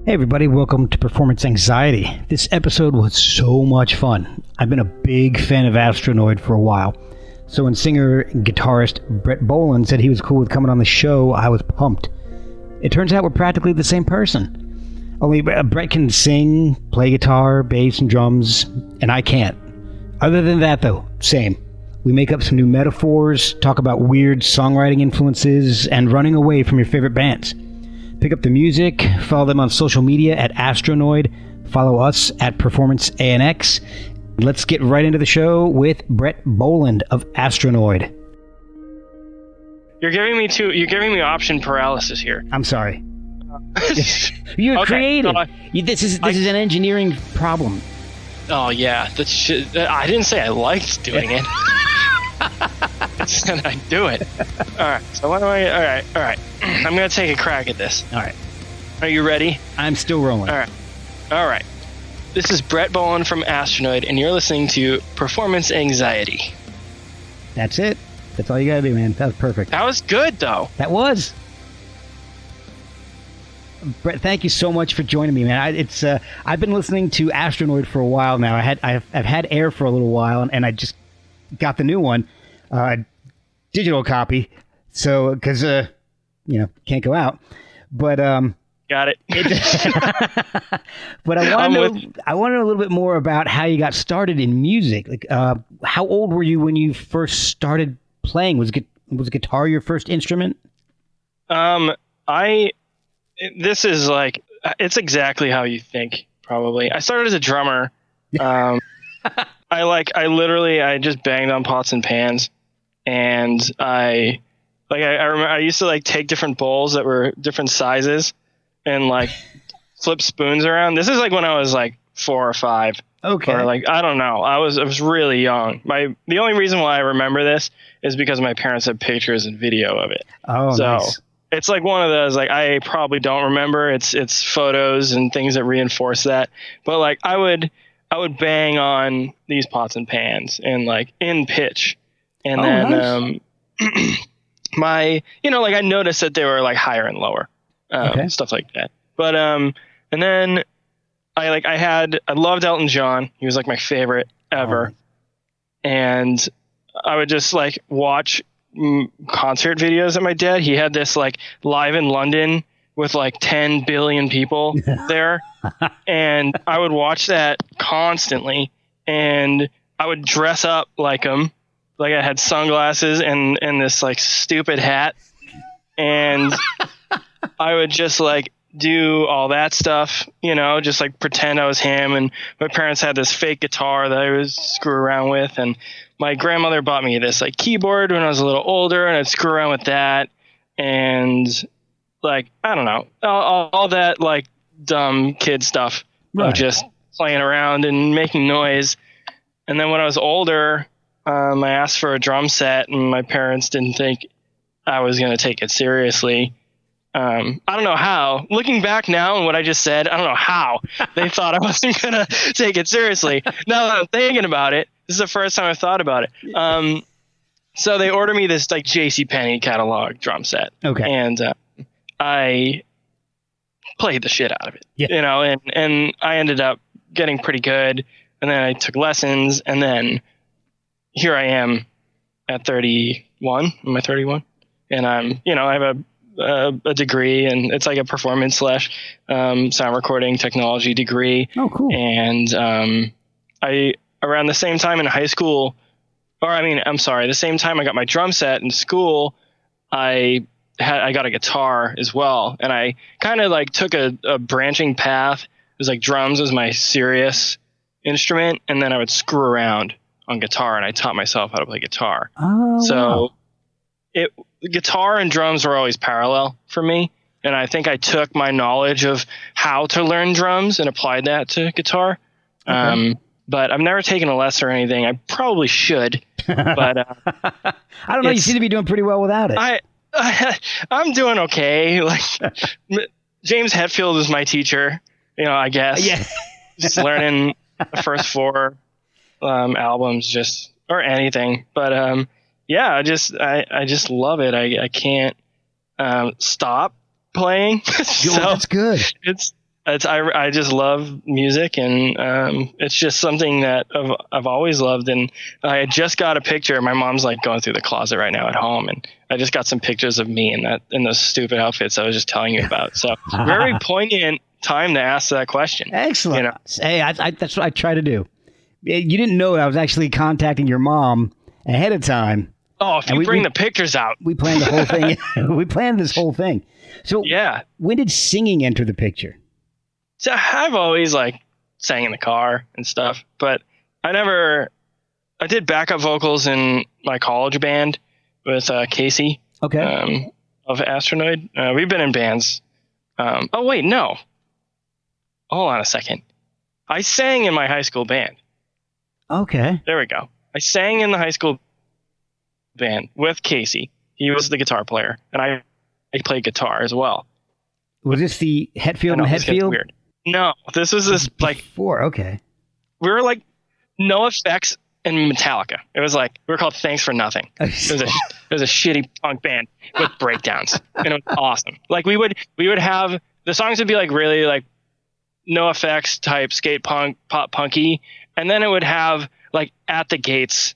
Hey everybody, welcome to Performance Anxiety. This episode was so much fun. I've been a big fan of Astronoid for a while. So when singer and guitarist Brett Boland said he was cool with coming on the show, I was pumped. It turns out we're practically the same person. Only Brett can sing, play guitar, bass, and drums, and I can't. Other than that though, same. We make up some new metaphors, talk about weird songwriting influences, and running away from your favorite bands. Pick up the music, follow them on social media at Astronoid, follow us at Performance ANX. Let's get right into the show with Brett Boland of Astronoid. You're giving me option paralysis here. I'm sorry. You're okay, creative. This is an engineering problem. Oh yeah, I didn't say I liked doing it. I said I do it. All right. So what do I? All right. I'm gonna take a crack at this. All right. Are you ready? I'm still rolling. All right. This is Brett Boland from Astronoid, and you're listening to Performance Anxiety. That's it. That's all you gotta do, man. That was perfect. That was good, though. That was. Brett, thank you so much for joining me, man. I've been listening to Astronoid for a while now. I've had Air for a little while, and I just got the new one, digital copy. So because can't go out, but got it. But I want to know a little bit more about how you got started in music. Like, how old were you when you first started playing? Was guitar your first instrument? This is like, it's exactly how you think, probably. I started as a drummer. I just banged on pots and pans, and I remember I used to like take different bowls that were different sizes and like flip spoons around. This is like when I was like 4 or 5. Okay. Or like, I don't know. I was really young. The only reason why I remember this is because my parents had pictures and video of it. Oh, so nice. It's like one of those, like, I probably don't remember. It's photos and things that reinforce that. But like I would bang on these pots and pans and like in pitch. And then nice. I noticed that they were like higher and lower. Stuff like that. But and then I loved Elton John. He was like my favorite ever. And I would just like watch concert videos that my dad, he had this like live in London with like 10 billion people there. And I would watch that constantly, and I would dress up like him. Like I had sunglasses and this like stupid hat, and I would just like do all that stuff, just like pretend I was him. And my parents had this fake guitar that I would screw around with, and my grandmother bought me this like keyboard when I was a little older, and I'd screw around with that, and like I don't know, all that like dumb kid stuff, right. Of just playing around and making noise. And then when I was older, I asked for a drum set, and my parents didn't think I was going to take it seriously. I don't know how. Looking back now and what I just said, I don't know how they thought I wasn't going to take it seriously. Now that I'm thinking about it, this is the first time I've thought about it. So they ordered me this like JCPenney catalog drum set. Okay. And I played the shit out of it, and I ended up getting pretty good. And then I took lessons, and then here I am at 31. Am I 31? And I have a degree, and it's like a performance / sound recording technology degree. Oh, cool. And I around the same time in high school, the same time I got my drum set in school, I got a guitar as well, and I kind of like took a branching path. It was like drums was my serious instrument, and then I would screw around on guitar, and I taught myself how to play guitar. Oh, so wow. Guitar and drums were always parallel for me, and I think I took my knowledge of how to learn drums and applied that to guitar. Okay. But I've never taken a lesson or anything. I probably should, but I don't know. You seem to be doing pretty well without it. I'm doing okay. Like James Hetfield is my teacher, I guess. Yeah. Just learning the first 4 albums, or anything. But I just love it. I can't stop playing. So that's good. I just love music, and it's just something that I've always loved. And I just got a picture. My mom's like going through the closet right now at home, and I just got some pictures of me in those stupid outfits I was just telling you about. So very poignant time to ask that question. Excellent. You know? Hey, that's what I try to do. You didn't know I was actually contacting your mom ahead of time. Oh, if you bring the pictures out. We planned the whole thing. We planned this whole thing. So yeah. When did singing enter the picture? So I've always like sang in the car and stuff, but I did backup vocals in my college band with Casey of Astronoid. We've been in bands. Oh, wait, no. Hold on a second. I sang in my high school band. Okay. There we go. I sang in the high school band with Casey. He was the guitar player, and I played guitar as well. Was this the Hetfield and Hetfield? Weird. No, this was like before. Okay. We were like No Effects and Metallica. It was like we were called Thanks for Nothing. It was a shitty punk band with breakdowns, and it was awesome. Like we would have the songs would be like really like No Effects type skate punk, pop punky, and then it would have like At the Gates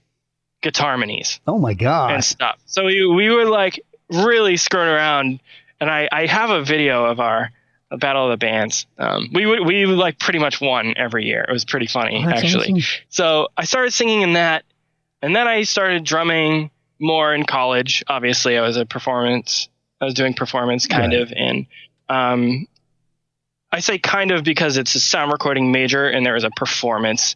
guitar harmonies. Oh my god. And stuff. So we were like really screwing around, and I have a video of our Battle of the Bands. We like pretty much won every year. It was pretty funny, actually. Awesome. So I started singing in that, and then I started drumming more in college. Obviously, I was doing performance kind of, and I say kind of because it's a sound recording major, and there was a performance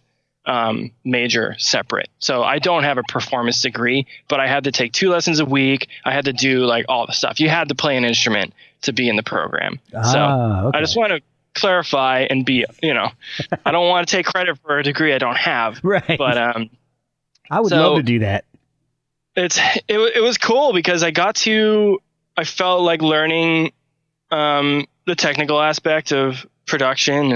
major separate. So I don't have a performance degree, but I had to take 2 lessons a week. I had to do like all the stuff. You had to play an instrument to be in the program. Okay. I just want to clarify and be, I don't want to take credit for a degree I don't have. Right. But I would love to do that. It was cool because I felt like learning the technical aspect of production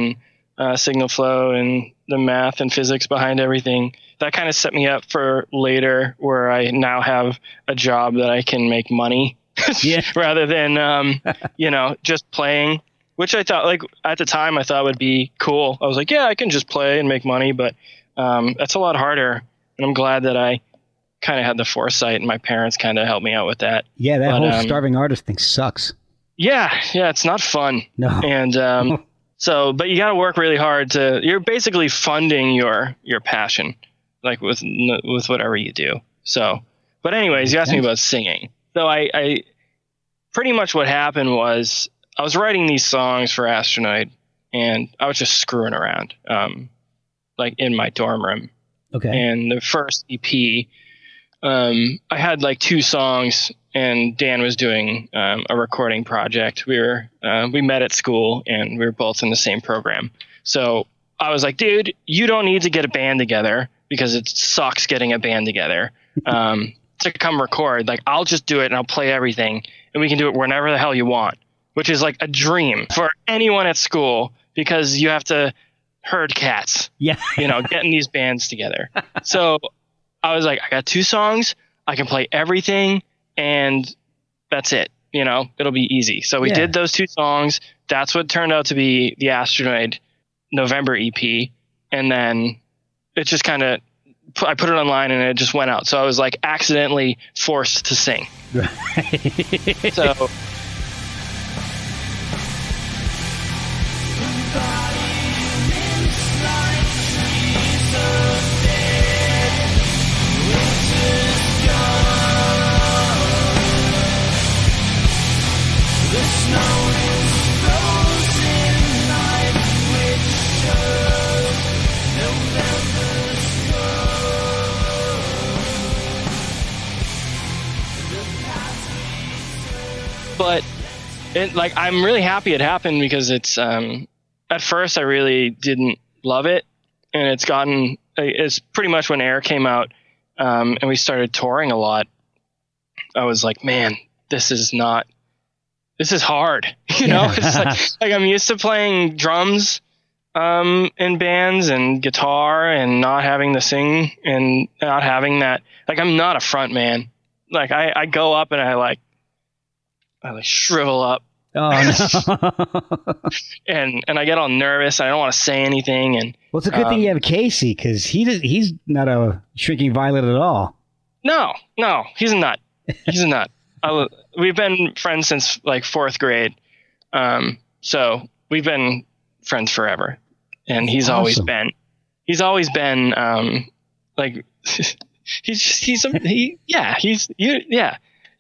and signal flow and the math and physics behind everything. That kind of set me up for later, where I now have a job that I can make money rather than, just playing, which I thought, like, at the time I thought would be cool. I was like, yeah, I can just play and make money, but that's a lot harder. And I'm glad that I kind of had the foresight, and my parents kind of helped me out with that. Yeah, that whole starving artist thing sucks. Yeah, it's not fun. No. And but you got to work really hard you're basically funding your passion, like with whatever you do. So, but anyways, you asked me about singing. So I pretty much what happened was I was writing these songs for Astronoid, and I was just screwing around, like in my dorm room. Okay. And the first EP, I had like 2 songs, and Dan was doing a recording project. We met at school, and we were both in the same program. So I was like, dude, you don't need to get a band together, because it sucks getting a band together to come record. Like, I'll just do it, and I'll play everything, and we can do it whenever the hell you want, which is like a dream for anyone at school, because you have to herd cats. Yeah. Getting these bands together. So I was like, I got 2 songs, I can play everything, and that's it. It'll be easy. So we did those 2 songs. That's what turned out to be the Astronoid November EP. And then it just kind of, I put it online, and it just went out. So I was like accidentally forced to sing. Right. So. But I'm really happy it happened, because it's at first I really didn't love it, and it's pretty much when Air came out, and we started touring a lot. I was like, man, this is hard. It's like I'm used to playing drums in bands and guitar, and not having to sing, and not having that. Like, I'm not a front man. Like I go up and I shrivel up, Oh no. and I get all nervous. I don't want to say anything. And Well, it's a good thing you have Casey, because he's not a shrinking violet at all. No, he's a nut. He's a nut. We've been friends since like 4th grade. So we've been friends forever. And he's awesome. always been like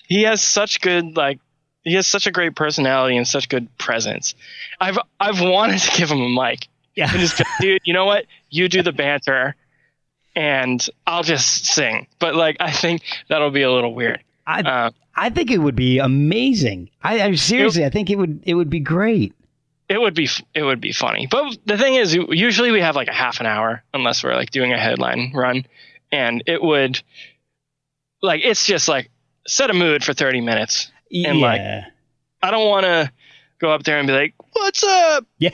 he has such good, like, he has such a great personality and such good presence. I've wanted to give him a mic. Yeah. And just, dude, you know what? You do the banter and I'll just sing. But like, I think that'll be a little weird. I think it would be amazing. I seriously, I think it would be great. It would be funny. But the thing is, usually we have like a half an hour, unless we're like doing a headline run, and it would, like, it's just like set a mood for 30 minutes. And like, I don't want to go up there and be like, "What's up?" Yeah.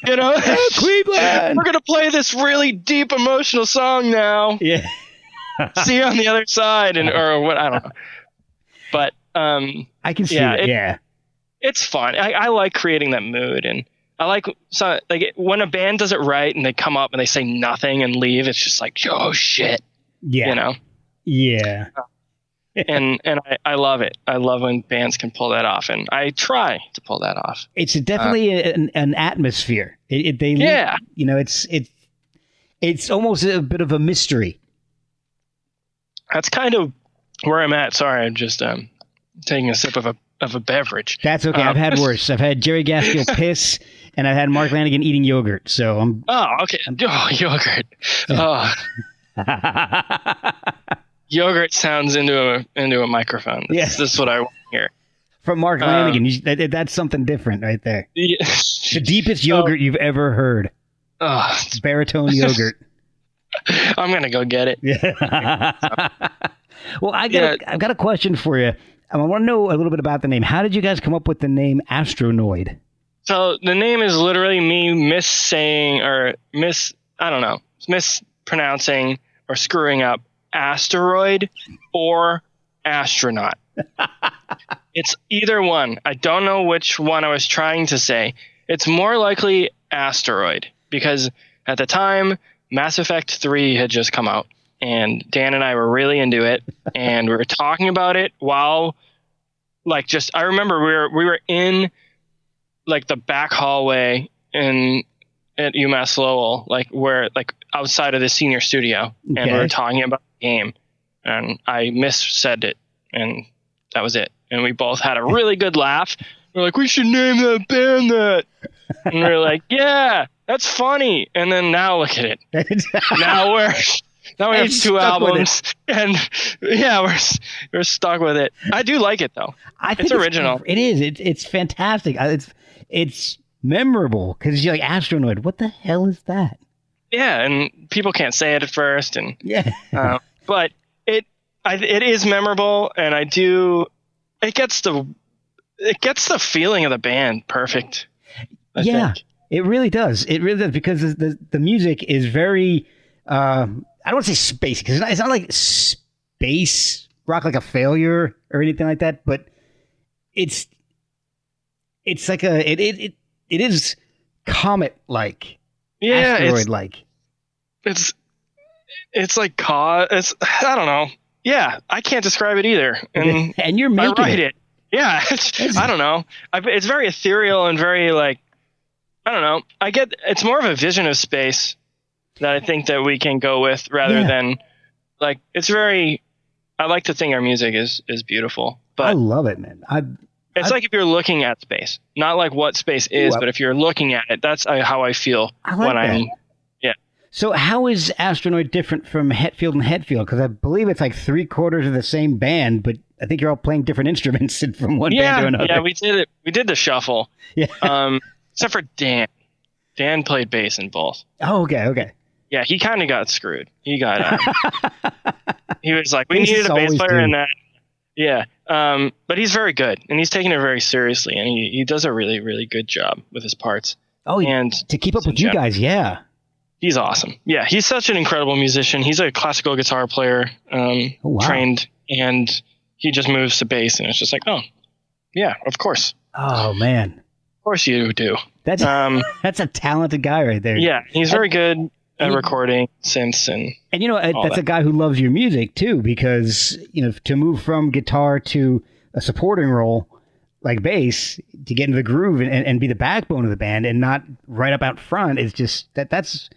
You know, Cleveland. We're gonna play this really deep emotional song now. Yeah. See you on the other side, or what? I don't know. But I can see it. Yeah. It's fun. I like creating that mood, and I like when a band does it right and they come up and they say nothing and leave. It's just like, oh shit. Yeah. You know. Yeah. and I love it. I love when bands can pull that off, and I try to pull that off. It's definitely an atmosphere. Yeah. You know, it's almost a bit of a mystery. That's kind of where I'm at. Sorry, I'm just taking a sip of a beverage. That's okay. I've had worse. I've had Jerry Gaskill piss, and I've had Mark Lanigan eating yogurt. So I'm. Oh, okay. Yogurt. Oh. Yogurt sounds into a microphone. This is what I want to hear. From Mark Lanigan. That's something different right there. Yeah. The deepest yogurt you've ever heard. Baritone yogurt. I'm going to go get it. Yeah. Well, I've got a question for you. I want to know a little bit about the name. How did you guys come up with the name Astronoid? So the name is literally me mispronouncing or screwing up asteroid or astronaut. It's either one. I don't know which one I was trying to say. It's more likely asteroid, because at the time Mass Effect 3 had just come out, and Dan and I were really into it, and we were talking about it while, like, just, I remember we were in like the back hallway at UMass Lowell, like where, like, outside of the senior studio, and we were talking about the game, and I missaid it, and that was it. And we both had a really good laugh. We're like, we should name that band that. And we're like, yeah, that's funny. And then now look at it. Now we have 2 albums, and yeah, we're stuck with it. I do like it though. It's original. It is. It's fantastic. It's memorable because you're like, Astronoid. What the hell is that? Yeah, and people can't say it at first, and but it is memorable, and I do. It gets the feeling of the band perfect. I think. It really does. It really does, because the music is very. I don't want to say spacey, because it's not like space rock, like a Failure or anything like that, but it's like it is comet like, asteroid like. It's like it's, I don't know. Yeah, I can't describe it either. And you're making it. Yeah, I don't know. It's very ethereal and very, like, I don't know. It's more of a vision of space that I think that we can go with, rather than, like, it's very. I like to think our music is beautiful, but I love it, man. It's like if you're looking at space, not like what space is, but if you're looking at it, that's how I feel I'm. Yeah. So how is Astronoid different from Hetfield and Hetfield? Because I believe it's like 3/4 of the same band, but I think you're all playing different instruments from one band to another. Yeah, we did it. We did the shuffle. Yeah. Except for Dan. Dan played bass in both. Oh, okay. Yeah, he kind of got screwed. He got. He was like, we needed a bass player in that. Yeah. But he's very good, and he's taking it very seriously, and he does a really, really good job with his parts. Oh, and to keep up with you guys, yeah. He's awesome. Yeah, he's such an incredible musician. He's a classical guitar player, trained, and he just moves to bass, and it's just like, oh, yeah, of course. Oh man, Of course you do. that's that's a talented guy right there. Yeah, he's very good at recording synths and you know that's that. a guy who loves your music too, because you know to move from guitar to a supporting role like bass to get into the groove and be the backbone of the band and not right up out front is just that's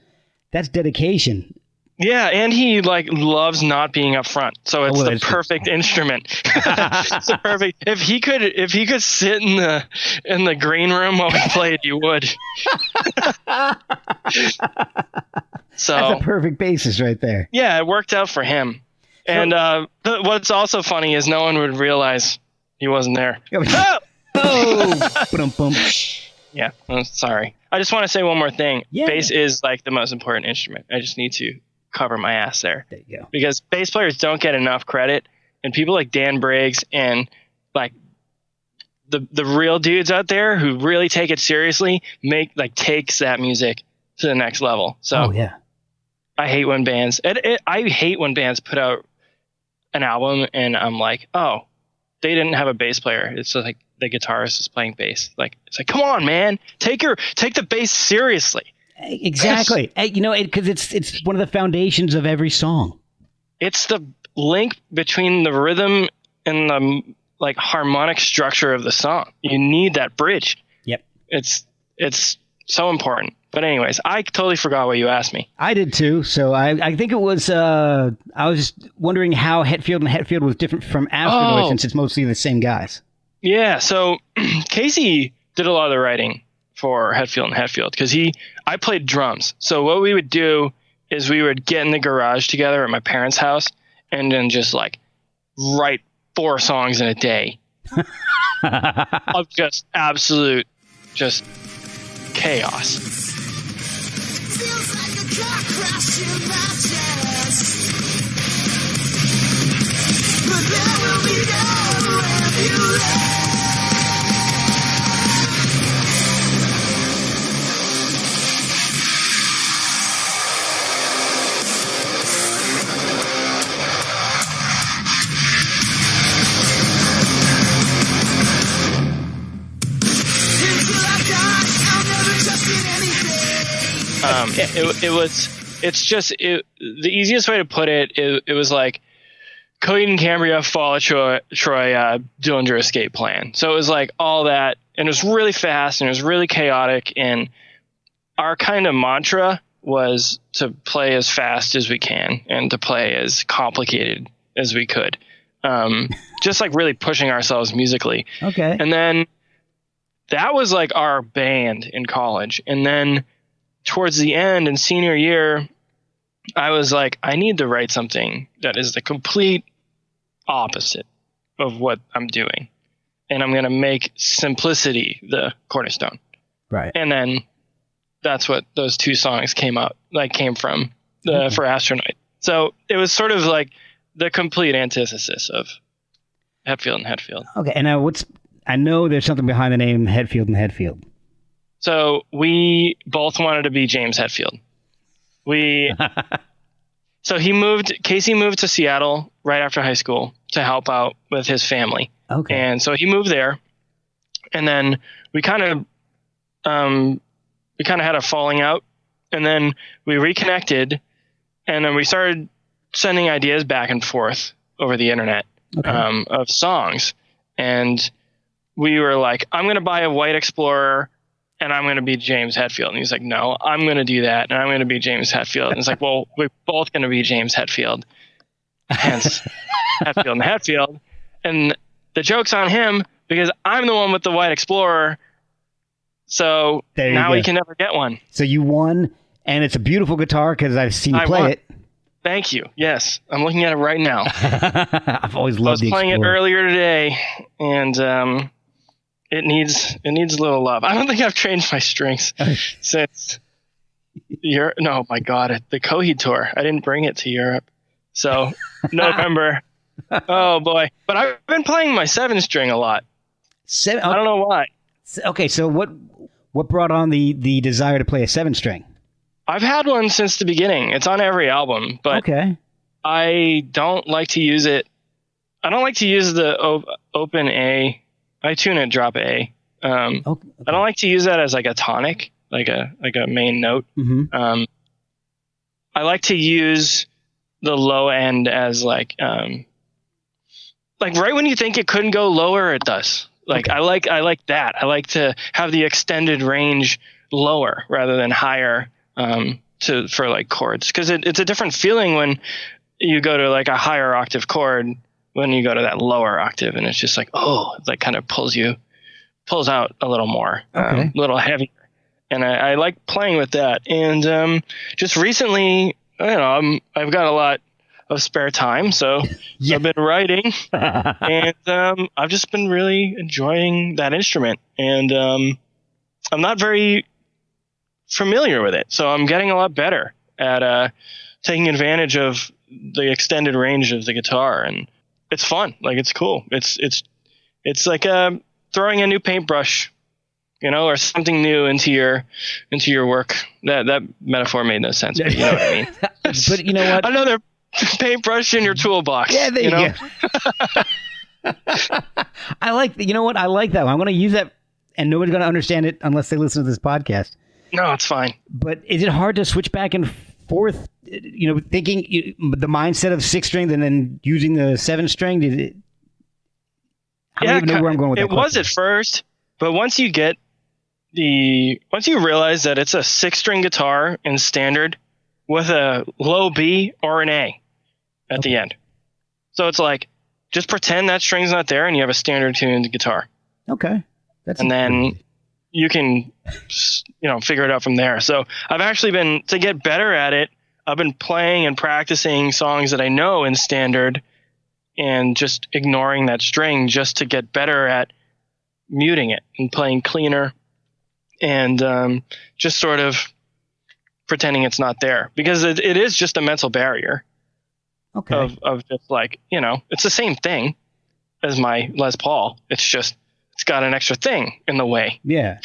dedication. Yeah, and he loves not being up front, so it's the perfect instrument. It's the perfect. If he could sit in the green room while we played, he would. So that's a perfect basis right there. Yeah, it worked out for him. So, and what's also funny is no one would realize he wasn't there. Oh! Yeah, I'm sorry. I just want to say one more thing. Yeah. Bass is the most important instrument. I just need to cover my ass there. There you go. Because bass players don't get enough credit, and people like Dan Briggs and the real dudes out there who really take it seriously takes that music to the next level. So yeah. I hate when bands put out an album and I'm like, oh, they didn't have a bass player. It's like the guitarist is playing bass. It's like, come on, man, take the bass seriously. Exactly. You know, because it's one of the foundations of every song. It's the link between the rhythm and the harmonic structure of the song. You need that bridge. Yep. It's so important. But anyways, I totally forgot what you asked me. I did too. So I think it was I was just wondering how Hetfield and Hetfield was different from Astronoid since it's mostly the same guys. Yeah. So Casey did a lot of the writing for Hetfield and Hetfield because I played drums. So what we would do is we would get in the garage together at my parents' house and then just write 4 songs in a day of just absolute chaos. Feels like a car crash in my chest. But there will be no ambulance. The easiest way to put it was like Coheed and Cambria, Fall of Troy, Dillinger Escape Plan. So it was all that, and it was really fast and it was really chaotic, and our kind of mantra was to play as fast as we can and to play as complicated as we could. Just really pushing ourselves musically. Okay. And then that was our band in college. And then towards the end in senior year, I was I need to write something that is the complete opposite of what I'm doing. And I'm going to make simplicity the cornerstone. Right. And then that's what those 2 songs came from for Astronoid. So it was sort of the complete antithesis of Hetfield and Hetfield. Okay. And now I know there's something behind the name Hetfield and Hetfield. So we both wanted to be James Hetfield. So Casey moved to Seattle right after high school to help out with his family. Okay. And so he moved there, and then we kind of had a falling out, and then we reconnected, and then we started sending ideas back and forth over the internet of songs. And we were like, I'm going to buy a white Explorer and I'm going to be James Hetfield. And he's like, no, I'm going to do that. And I'm going to be James Hetfield. And it's like, well, we're both going to be James Hetfield. Hence Hetfield and Hetfield. And the joke's on him because I'm the one with the white Explorer. So now he can never get one. So you won, and it's a beautiful guitar because I've seen you play it. Thank you. Yes, I'm looking at it right now. I've always loved the Explorer. I was playing it earlier today, and it needs a little love. I don't think I've changed my strings since Europe. No, my God, the Coheed tour. I didn't bring it to Europe, so November. Oh boy! But I've been playing my 7-string a lot. I don't know why. Okay, so what brought on the desire to play a 7-string? I've had one since the beginning. It's on every album, but I don't like to use it. I don't like to use the open A. I tune it drop A. Okay. I don't like to use that as like a tonic, like a main note. Mm-hmm. I like to use the low end as like right when you think it couldn't go lower, it does. Like, okay. I like that. I like to have the extended range lower rather than higher for like chords, because it's a different feeling when you go to like a higher octave chord when you go to that lower octave, and it's just like, oh, it like kind of pulls out a little more, a little heavier. And I like playing with that. And just recently, I've got a lot of spare time, so yeah. I've been writing, and I've just been really enjoying that instrument. And I'm not very familiar with it, so I'm getting a lot better at taking advantage of the extended range of the guitar, and it's fun. Like, it's cool. It's like throwing a new paintbrush, or something new into your work. That metaphor made no sense, but you know what I mean. But you know what? Another paintbrush in your toolbox. Yeah, there you go. I like. You know what? I like that one. I'm going to use that, and nobody's going to understand it unless they listen to this podcast. No, it's fine. But is it hard to switch back and forth? Thinking the mindset of 6-string and then using the 7-string. I don't even know where I'm going with that. It was at first, but once you realize that it's a 6-string guitar in standard with a low B or an A at the end. So it's like, just pretend that string's not there and you have a standard tuned guitar. Okay. Then you can, figure it out from there. So I've actually to get better at it, I've been playing and practicing songs that I know in standard and just ignoring that string just to get better at muting it and playing cleaner and just sort of pretending it's not there, because it is just a mental barrier of just like, it's the same thing as my Les Paul. It's got an extra thing in the way. Yeah.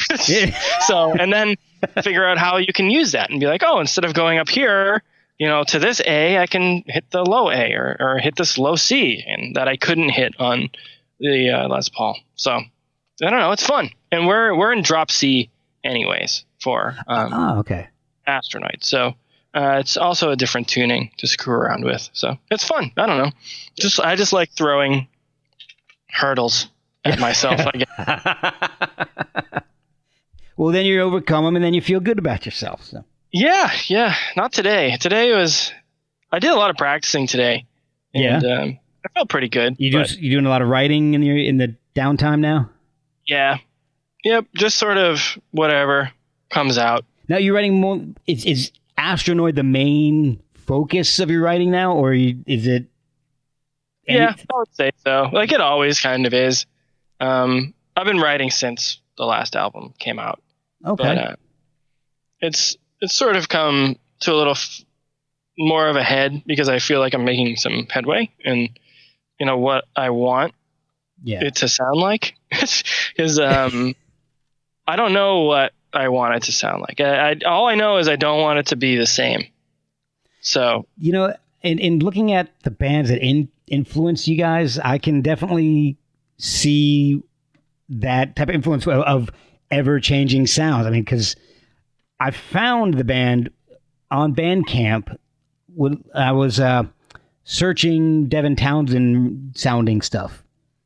So, and then figure out how you can use that and be like, oh, instead of going up here, to this A, I can hit the low A or hit this low C, and that I couldn't hit on the Les Paul. So I don't know. It's fun. And we're in drop C anyways for Astronoid. So it's also a different tuning to screw around with. So it's fun. I don't know. I just like throwing hurdles at myself, I guess. Well, then you overcome them, and then you feel good about yourself. So. Yeah. Not today. I did a lot of practicing today. And, I felt pretty good. You doing a lot of writing in the downtime now? Yeah. Yep. Just sort of whatever comes out. Now you're writing more. Is Astronoid the main focus of your writing now, or is it? Yeah, I would say so. Like, it always kind of is. I've been writing since the last album came out. Okay. But, it's sort of come to a little more of a head, because I feel like I'm making some headway in what I want it to sound like. Because I don't know what I want it to sound like. All I know is I don't want it to be the same. So in looking at the bands that influence you guys, I can definitely see that type of influence of ever-changing sounds. I mean, because I found the band on Bandcamp when I was searching Devin Townsend sounding stuff.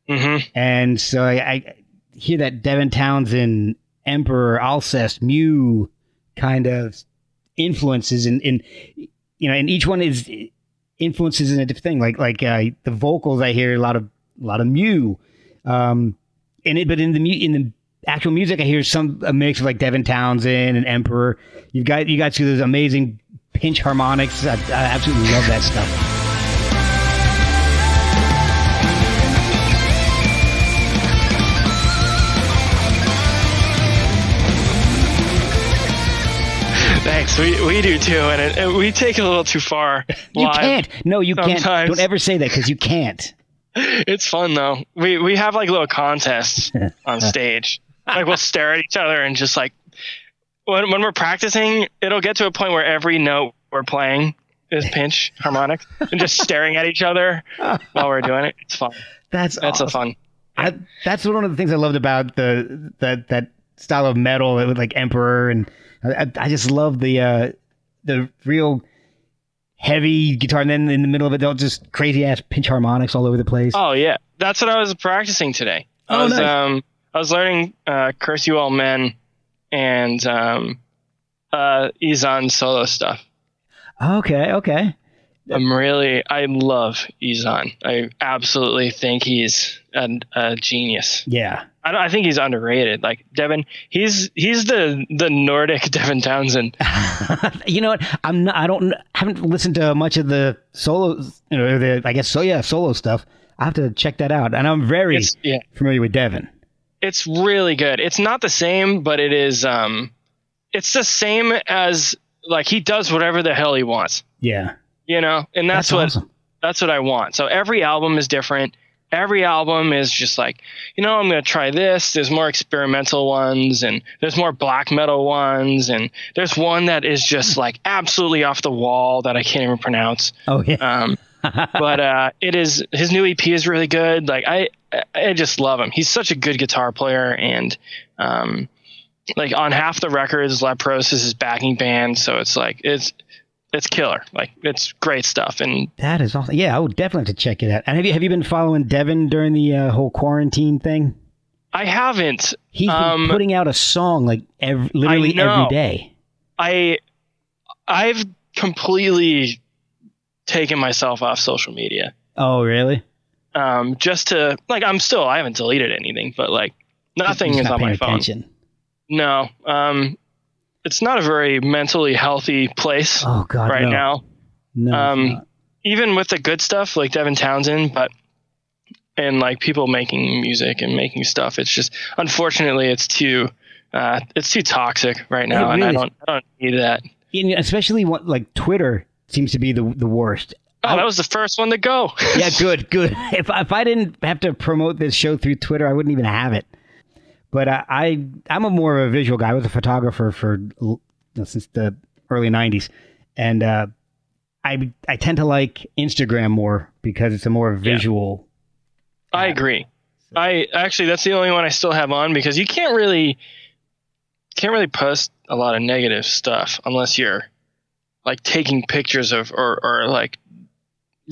Mm-hmm. And so I hear that Devin Townsend, Emperor, Alcest, Mew kind of influences, and each one is influences in a different thing. Like the vocals, I hear a lot of Mew, but in the actual music, I hear a mix of like Devin Townsend and Emperor. You guys see those amazing pinch harmonics. I absolutely love that stuff. Thanks. We do too, and we take it a little too far. You can't. No, you sometimes. Can't. Don't ever say that, because you can't. It's fun though. We have like little contests on stage. Like, we'll stare at each other and just like when we're practicing, it'll get to a point where every note we're playing is pinch harmonics, and just staring at each other while we're doing it. It's fun. That's awesome. a fun. That's one of the things I loved about that style of metal with like Emperor, and I just love the real heavy guitar, and then in the middle of it, they'll just crazy ass pinch harmonics all over the place. Oh yeah, that's what I was practicing today. Nice. I was learning "Curse You All Men" and Izan solo stuff. Okay. I love Izan. I absolutely think he's a genius. Yeah. I think he's underrated. Like Devin, he's the Nordic Devin Townsend. You know what? Haven't listened to much of the solo, solo stuff. I have to check that out. And I'm very familiar with Devin. It's really good. It's not the same, but it is. It's the same as like he does whatever the hell he wants. Yeah. You know, and that's what awesome. That's what I want. So every album is different. Every album is just like, I'm going to try this. There's more experimental ones, and there's more black metal ones, and there's one that is just like absolutely off the wall that I can't even pronounce. Oh yeah. But it is, his new EP is really good. Like I just love him. He's such a good guitar player, and like on half the records, Lepros is his backing band, so it's like it's killer. Like it's great stuff. And that is awesome. Yeah, I would definitely have to check it out. And have you been following Devin during the whole quarantine thing? I haven't. He's been putting out a song like literally every day. I've completely taken myself off social media. Oh, really? Just to like, I haven't deleted anything, but like nothing is on my phone. Attention. No. It's not a very mentally healthy place now. No, even with the good stuff like Devin Townsend, and like people making music and making stuff, it's just, unfortunately, it's too toxic right now. Really, and I don't need that. And especially like Twitter seems to be the worst. Oh, that was the first one to go. Yeah, good. If I didn't have to promote this show through Twitter, I wouldn't even have it. But I'm a more of a visual guy. I was a photographer since the early 90s. And I tend to like Instagram more because it's a more visual. I agree. That's the only one I still have on, because you can't really post a lot of negative stuff unless you're like taking pictures of or like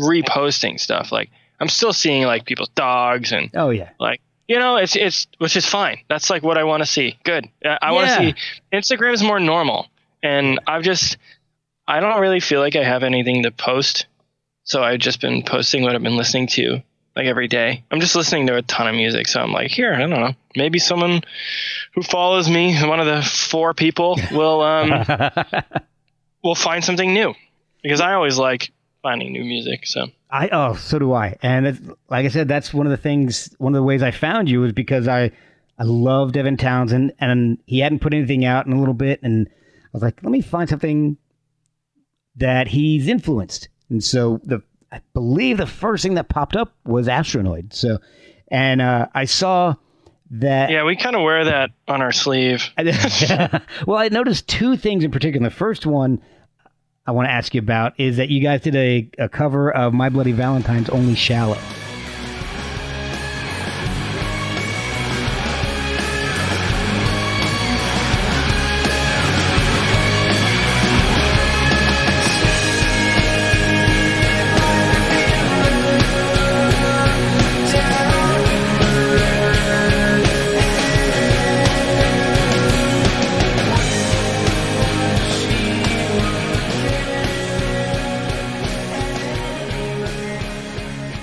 reposting stuff. Like I'm still seeing like people's dogs and like, it's which is fine. That's like what I want to see. Good. I want to see. Instagram is more normal, and I don't really feel like I have anything to post, so I've just been posting what I've been listening to like every day. I'm just listening to a ton of music, so I'm like, here, I don't know, maybe someone who follows me, one of the 4 people, will find something new, because I always like finding new music. So so do I. And it's, like I said, that's one of the ways I found you was because I love Devin Townsend, and he hadn't put anything out in a little bit, and I was like, let me find something that he's influenced. And so I believe the first thing that popped up was Astronoid. So, and I saw that. Yeah, we kind of wear that on our sleeve. Well, I noticed 2 things in particular. The first one I want to ask you about is that you guys did a cover of My Bloody Valentine's Only Shallow.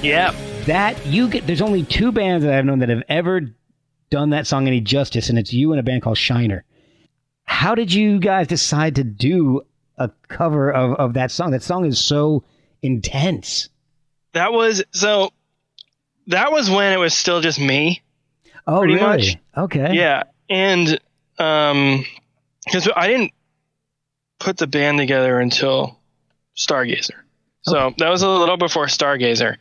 Yeah. There's only 2 bands that I've known that have ever done that song any justice, and it's you and a band called Shiner. How did you guys decide to do a cover of that song? That song is so intense. That was when it was still just me. Oh, pretty really? Much. Okay. Yeah. And because I didn't put the band together until Stargazer. So that was a little before Stargazer.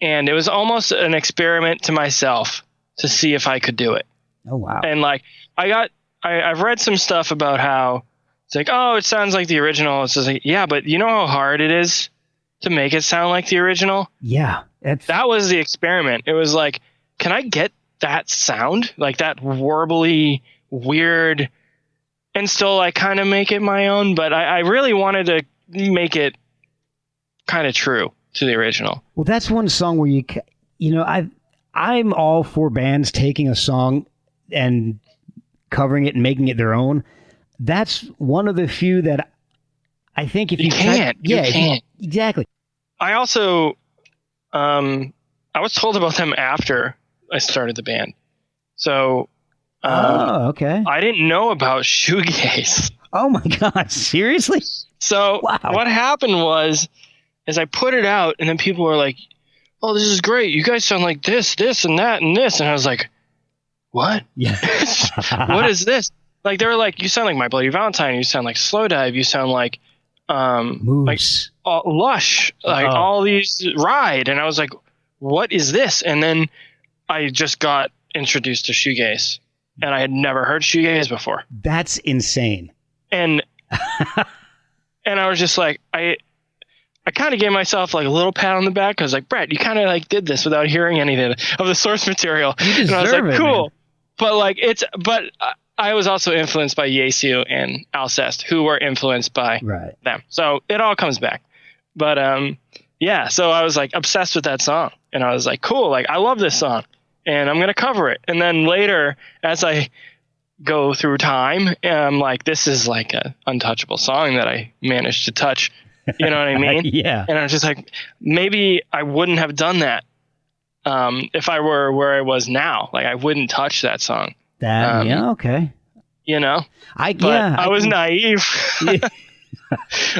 And it was almost an experiment to myself to see if I could do it. Oh, wow. And like, I've read some stuff about how it's like, oh, it sounds like the original. It's just like, yeah, but you know how hard it is to make it sound like the original? Yeah. That was the experiment. It was like, can I get that sound, like that warbly, weird, and still like kind of make it my own. But I really wanted to make it kind of true to the original. Well, that's one song where I'm all for bands taking a song and covering it and making it their own. That's one of the few that I think if you can't. Exactly. I also, I was told about them after I started the band. So, okay. I didn't know about shoegaze. Oh my God. Seriously? So what happened is I put it out and then people were like, oh, this is great. You guys sound like this, and that, and this. And I was like, what? Yeah. What is this? Like, they were like, you sound like My Bloody Valentine. You sound like Slow Dive. You sound like, Moose. like Lush, like all these Ride. And I was like, what is this? And then I just got introduced to shoegaze, and I had never heard shoegaze before. That's insane. And I was just like, I kind of gave myself like a little pat on the back. I was like, Brett, you kind of like did this without hearing any of the source material. And I was like, it, cool. Man. But like but I was also influenced by Yasu and Alcest, who were influenced by them. So it all comes back. But yeah, so I was like obsessed with that song, and I was like, cool, like I love this song, and I'm gonna cover it. And then later, as I go through time, I'm like, this is like a untouchable song that I managed to touch. You know what I mean? Yeah. And I was just like, maybe I wouldn't have done that if I were where I was now. Like, I wouldn't touch that song. Yeah, okay. You know? I was naive. Yeah.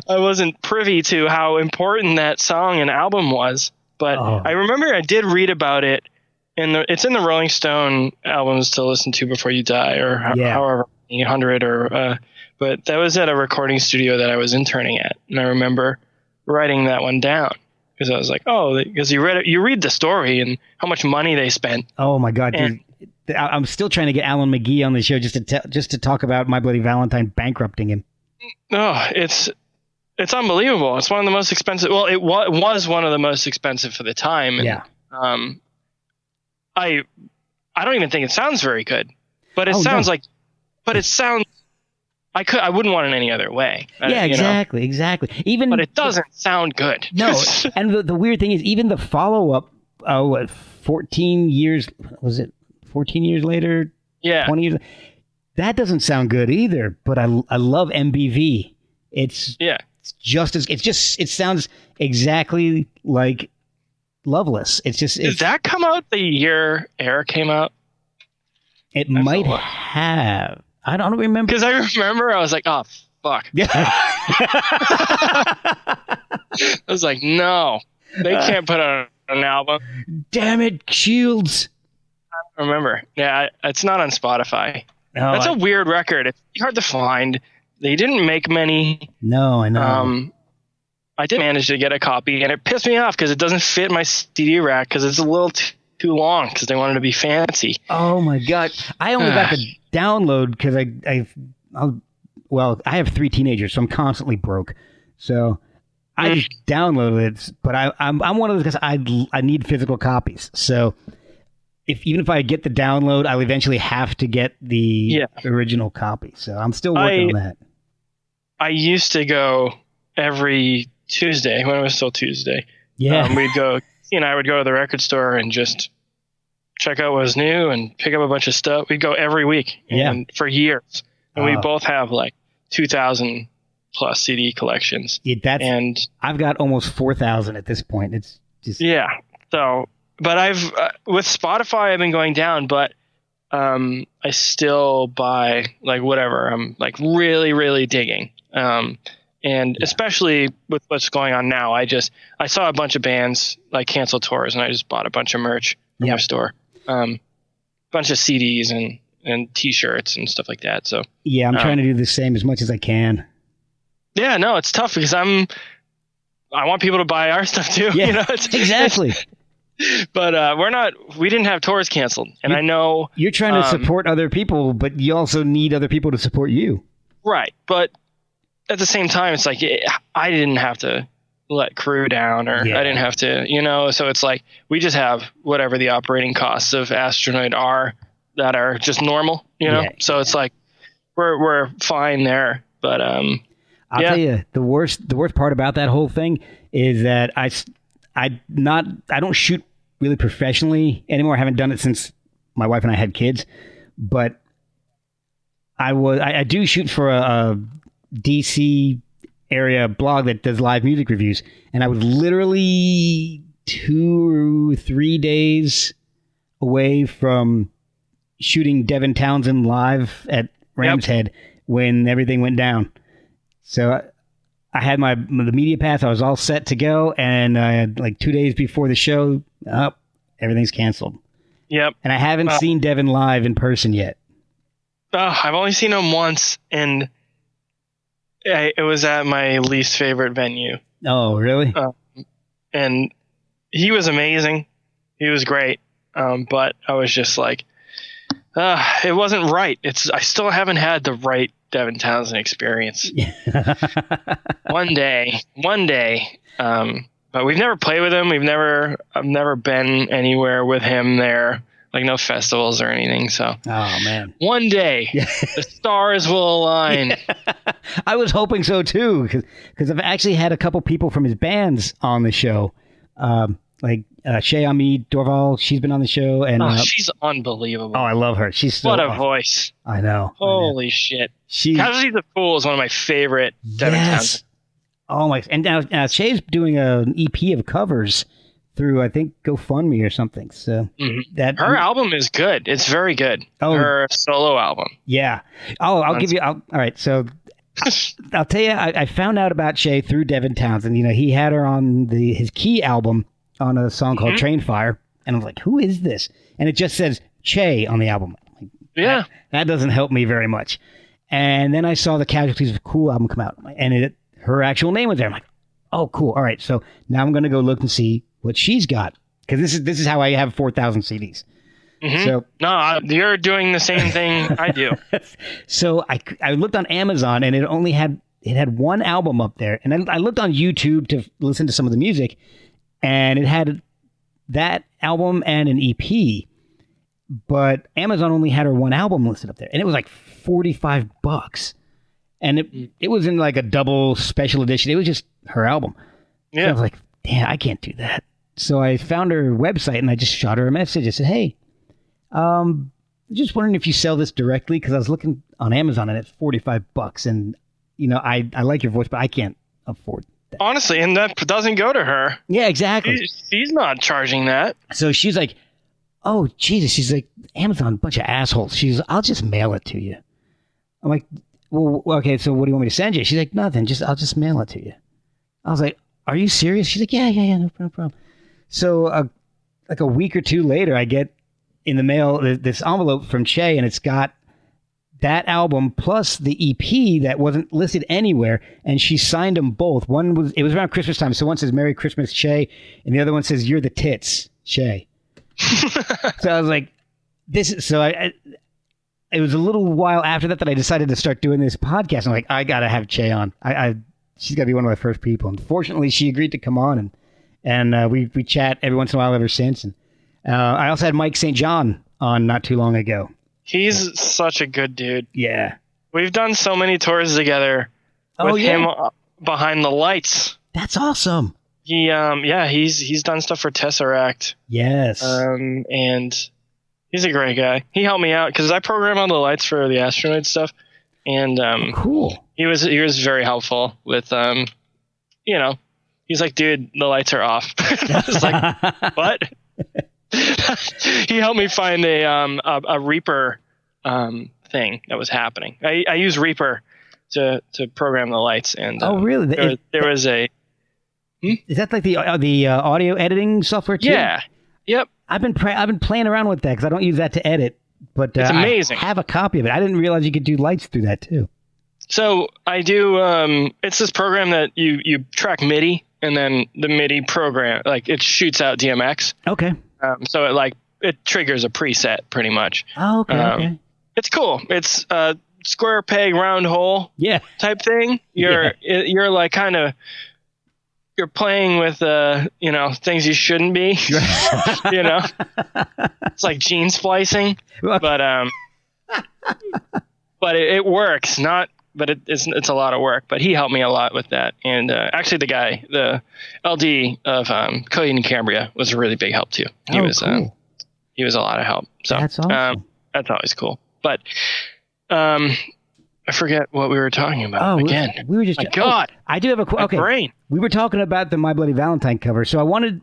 I wasn't privy to how important that song and album was. But I remember I did read about it. It's in the Rolling Stone albums to listen to before you die, or however 800 or but that was at a recording studio that I was interning at, and I remember writing that one down because I was like, because you read the story and how much money they spent. Oh my God, dude. I'm still trying to get Alan McGee on the show just to talk about My Bloody Valentine bankrupting him. Oh, it's unbelievable. It's one of the most expensive. Well, it was one of the most expensive for the time. And, yeah. I don't even think it sounds very good, but it sounds like, but it sounds. I wouldn't want it any other way. Yeah, exactly. But it doesn't sound good. No, and the weird thing is, even the follow-up, 14 years, was it 14 years later? Yeah. 20 years, that doesn't sound good either, but I love MBV. It sounds exactly like Loveless. Did that come out the year Air came out? It might have. I don't remember. Because I remember I was like, oh, fuck. Yeah. I was like, no, they can't put out an album. Damn it, Shields. I don't remember. Yeah, it's not on Spotify. No, that's a weird record. It's hard to find. They didn't make many. No, I know. I did manage to get a copy, and it pissed me off because it doesn't fit my CD rack because it's a little too long because they wanted to be fancy. Oh my God. I only got the download because I have 3 teenagers, so I'm constantly broke. So I just downloaded it, but I'm one of those guys. I need physical copies. So even if I get the download, I'll eventually have to get the original copy. So I'm still working on that. I used to go every Tuesday when it was still Tuesday. Yeah. We'd go, I would go to the record store and just check out what was new and pick up a bunch of stuff. We'd go every week and for years. And we both have like 2,000 plus CD collections. Yeah, and I've got almost 4,000 at this point. It's just So, but I've with Spotify, I've been going down, but I still buy like whatever I'm like really, really digging. And especially with what's going on now, I saw a bunch of bands like cancel tours, and I just bought a bunch of merch from my store, bunch of CDs and T-shirts and stuff like that. So I'm trying to do the same as much as I can. Yeah, no, it's tough because I want people to buy our stuff too. Yeah, exactly. But we didn't have tours canceled, and I know you're trying to support other people, but you also need other people to support you. Right, but at the same time, it's like I didn't have to let crew down, or I didn't have to, so it's like we just have whatever the operating costs of Astronoid are that are just normal, so it's like we're fine there. But I'll tell you, the worst part about that whole thing is that I don't shoot really professionally anymore. I haven't done it since my wife and I had kids, but I do shoot for a DC area blog that does live music reviews, and I was literally 2 or 3 days away from shooting Devin Townsend live at Ram's Head when everything went down. So I had the media pass. I was all set to go, and like 2 days before the show, everything's canceled. Yep. And I haven't seen Devin live in person yet. I've only seen him once, and it was at my least favorite venue. Oh, really? And he was amazing. He was great. But I was just like, it wasn't right. I still haven't had the right Devin Townsend experience. One day. But we've never played with him. I've never been anywhere with him there, like no festivals or anything. So, oh man, one day the stars will align. I was hoping so too, because I've actually had a couple people from his bands on the show, like Shay Ami Dorval. She's been on the show, and she's unbelievable. Oh, I love her. She's so what a voice. I know. Holy shit. Casualties of Fool is one of my favorite Devin Townsend. Oh my! And now Shay's doing an EP of covers through, I think, GoFundMe or something. So that her album is good. It's very good. Oh, her solo album. Yeah. Oh, I'll give you. All right. So I'll tell you. I found out about Shay through Devin Townsend. He had her on his Key album on a song called Train Fire, and I was like, "Who is this?" And it just says Shay on the album. Yeah. That doesn't help me very much. And then I saw the Casualties of Cool album come out, and her actual name was there. I'm like, oh, cool. All right. So now I'm going to go look and see what she's got, because this is how I have 4,000 CDs. Mm-hmm. So no, you're doing the same thing I do. So I looked on Amazon, and it only had one album up there, and then I looked on YouTube to listen to some of the music, and it had that album and an EP, but Amazon only had her one album listed up there, and it was like $45. And it was in like a double special edition. It was just her album. Yeah. So I was like, damn, I can't do that. So I found her website, and I just shot her a message. I said, hey, just wondering if you sell this directly, because I was looking on Amazon, and it's $45. And, I like your voice, but I can't afford that. Honestly, and that doesn't go to her. Yeah, exactly. She's not charging that. So she's like, oh, Jesus. She's like, Amazon, bunch of assholes. I'll just mail it to you. I'm like, well, okay, so what do you want me to send you? She's like, nothing. I'll just mail it to you. I was like, are you serious? She's like, yeah, no problem. So like a week or two later, I get in the mail this envelope from Che, and it's got that album plus the EP that wasn't listed anywhere, and she signed them both. It was around Christmas time, so one says Merry Christmas, Che, and the other one says You're the Tits, Che. So I was like, it was a little while after that I decided to start doing this podcast. I'm like, I gotta have Che on. She's gotta be one of my first people. Unfortunately, she agreed to come on, and we chat every once in a while ever since. And I also had Mike St. John on not too long ago. He's such a good dude. Yeah, we've done so many tours together with him behind the lights. That's awesome. He's done stuff for Tesseract. Yes, and he's a great guy. He helped me out because I program all the lights for the Astronoid stuff, and cool. He was very helpful with he's like, dude, the lights are off. I was like, what? He helped me find a Reaper thing that was happening. I use Reaper to program the lights, and oh really? There was a. Is that like the audio editing software too? Yeah. Yep. I've been playing around with that because I don't use that to edit, but it's amazing. I have a copy of it. I didn't realize you could do lights through that too. So I do. It's this program that you track MIDI, and then the MIDI program it shoots out DMX. Okay. So it triggers a preset pretty much. Oh, okay. Okay. It's cool. It's square peg round hole. Yeah. Type thing. You're like kind of you're playing with things you shouldn't be. It's like gene splicing, but it works. It's a lot of work. But he helped me a lot with that. And actually, the LD of Cody and Cambria was a really big help too. He was a lot of help. So that's awesome. That's always cool. But I forget what we were talking about again. We were just. My God, I do have a okay. Brain. We were talking about the My Bloody Valentine cover, so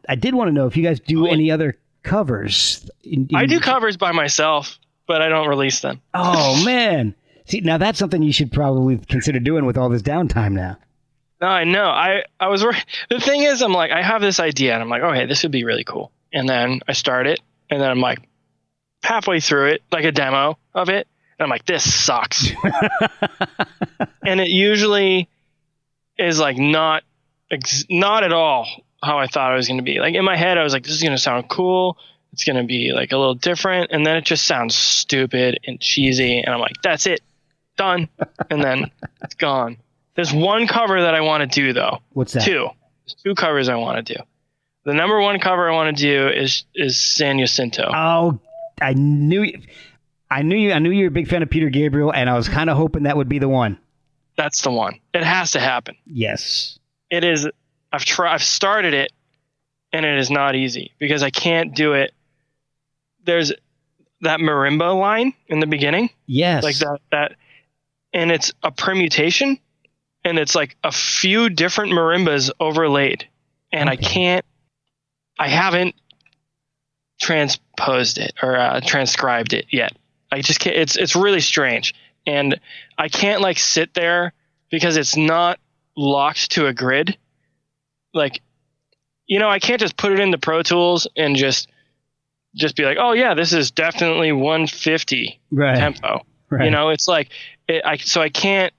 I did want to know if you guys do any other covers. I do covers by myself, but I don't release them. Oh man, see now that's something you should probably consider doing with all this downtime now. No, I know. I was worried. The thing is, I'm like, I have this idea, and I'm like, okay, this would be really cool. And then I start it, and then I'm like, halfway through it, like a demo of it. I'm like, this sucks. And it usually is like not at all how I thought it was going to be. Like in my head, I was like, this is going to sound cool. It's going to be like a little different. And then it just sounds stupid and cheesy. And I'm like, that's it. Done. And then it's gone. There's one cover that I want to do though. What's that? There's two covers I want to do. The number one cover I want to do is San Jacinto. Oh, I knew you were a big fan of Peter Gabriel, and I was kind of hoping that would be the one. That's the one. It has to happen. Yes. It is. I've started it, and it is not easy because I can't do it. There's that marimba line in the beginning. Yes. Like that, and it's a permutation, and it's like a few different marimbas overlaid, and I haven't transposed it or transcribed it yet. I just can't. It's really strange, and I can't like sit there because it's not locked to a grid. Like, I can't just put it into Pro Tools and just be like, oh yeah, this is definitely 150 tempo. Right. It's like so I can't.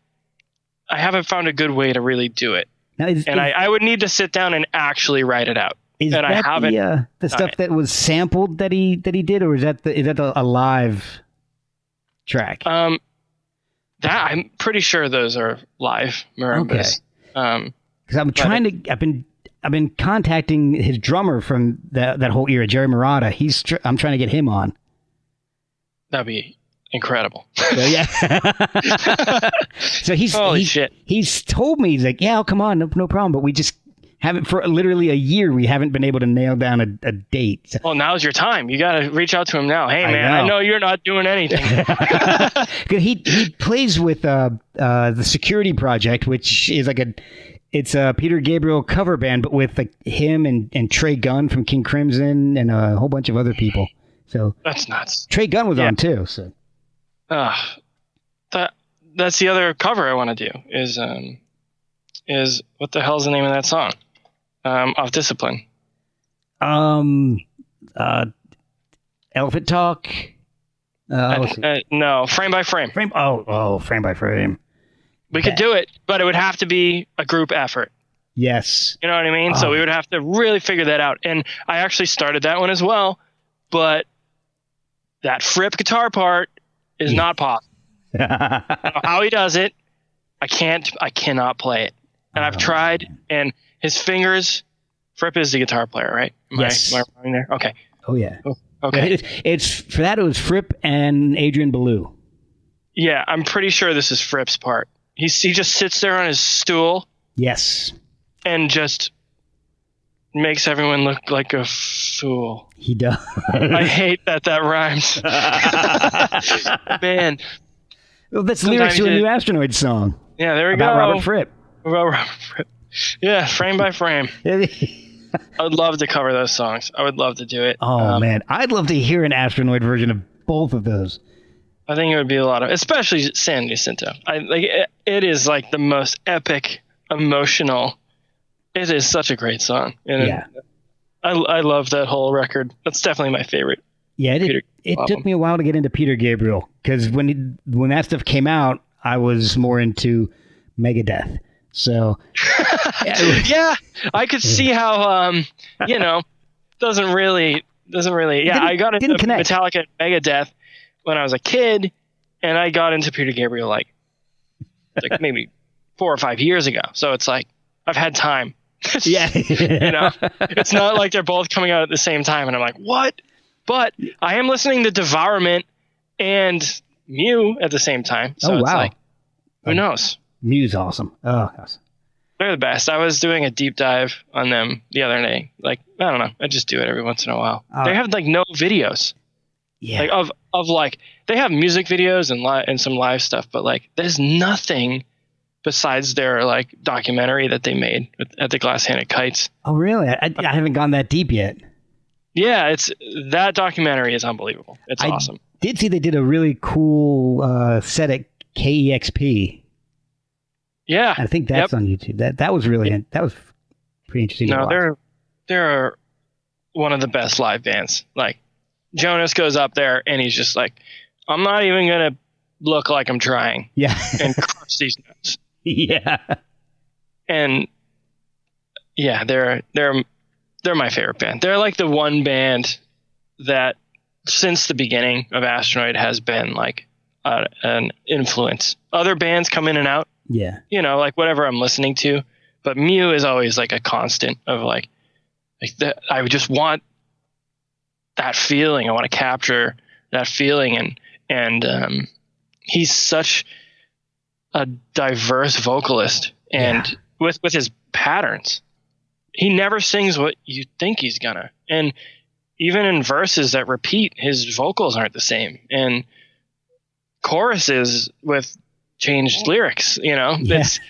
I haven't found a good way to really do it, I would need to sit down and actually write it out. Is and that I haven't the stuff that was sampled that he did, or is that a live track? That I'm pretty sure those are live marimbas. Okay. Because I've been contacting his drummer from that whole era, Jerry Murata. I'm trying to get him on. That'd be incredible. So, yeah. So he's told me, he's like, yeah, I'll come on, no problem. But we just haven't, for literally a year, we haven't been able to nail down a date. So, well, now's your time. You got to reach out to him now. Hey, man, I know you're not doing anything. He plays with the Security Project, which is like it's a Peter Gabriel cover band, but with like him and Trey Gunn from King Crimson and a whole bunch of other people. So that's nuts. Trey Gunn was on too. So that's the other cover I want to do is what the hell's the name of that song? Off Discipline. Elephant Talk. No, Frame by Frame. Frame by Frame. We could do it, but it would have to be a group effort. Yes. You know what I mean? So we would have to really figure that out. And I actually started that one as well, but that Fripp guitar part is not possible. I don't know how he does it. I cannot play it. And I've tried, and his fingers. Fripp is the guitar player, right? Yes. Am I wrong there? Okay. Oh yeah. Oh, okay. It's for that. It was Fripp and Adrian Belew. Yeah, I'm pretty sure this is Fripp's part. He just sits there on his stool. Yes. And just makes everyone look like a fool. He does. I hate that rhymes. Man. Well, that's lyrics to a new Astronoid song. Yeah, there we go. About Robert Fripp. About Robert Fripp. Yeah, Frame by Frame. I would love to cover those songs. I would love to do it. Oh, man. I'd love to hear an Astronoid version of both of those. I think it would be a lot of, especially San Jacinto. It is like the most epic, emotional. It is such a great song. And yeah. I love that whole record. That's definitely my favorite. Yeah, it took me a while to get into Peter Gabriel because when that stuff came out, I was more into Megadeth. So yeah, I could see how doesn't really. Yeah, I got into Metallica and Megadeth when I was a kid, and I got into Peter Gabriel like maybe 4 or 5 years ago. So it's like I've had time Yeah. It's not like they're both coming out at the same time, and I'm like, what? But I am listening to Devourment and Mew at the same time. So it's like, who knows? Mew's awesome. Oh, gosh. They're the best. I was doing a deep dive on them the other day. Like, I don't know. I just do it every once in a while. They have like no videos. Yeah. Like of like, they have music videos and some live stuff, but like there's nothing besides their like documentary that they made at the Glass-Handed Kites. Oh, really? I haven't gone that deep yet. Yeah, that documentary is unbelievable. It's awesome. Did see they did a really cool set at KEXP. Yeah, I think that's on YouTube. That was really that was pretty interesting. No, they're one of the best live bands. Like Jonas goes up there and he's just like, I'm not even gonna look like I'm trying. Yeah, and crush these notes. Yeah, and yeah, they're my favorite band. They're like the one band that since the beginning of Astronoid has been like an influence. Other bands come in and out. Yeah. Like whatever I'm listening to, but Mew is always like a constant of like that. I just want that feeling. I want to capture that feeling. And he's such a diverse vocalist, and with his patterns, he never sings what you think he's gonna. And even in verses that repeat, his vocals aren't the same. And choruses with changed lyrics, it's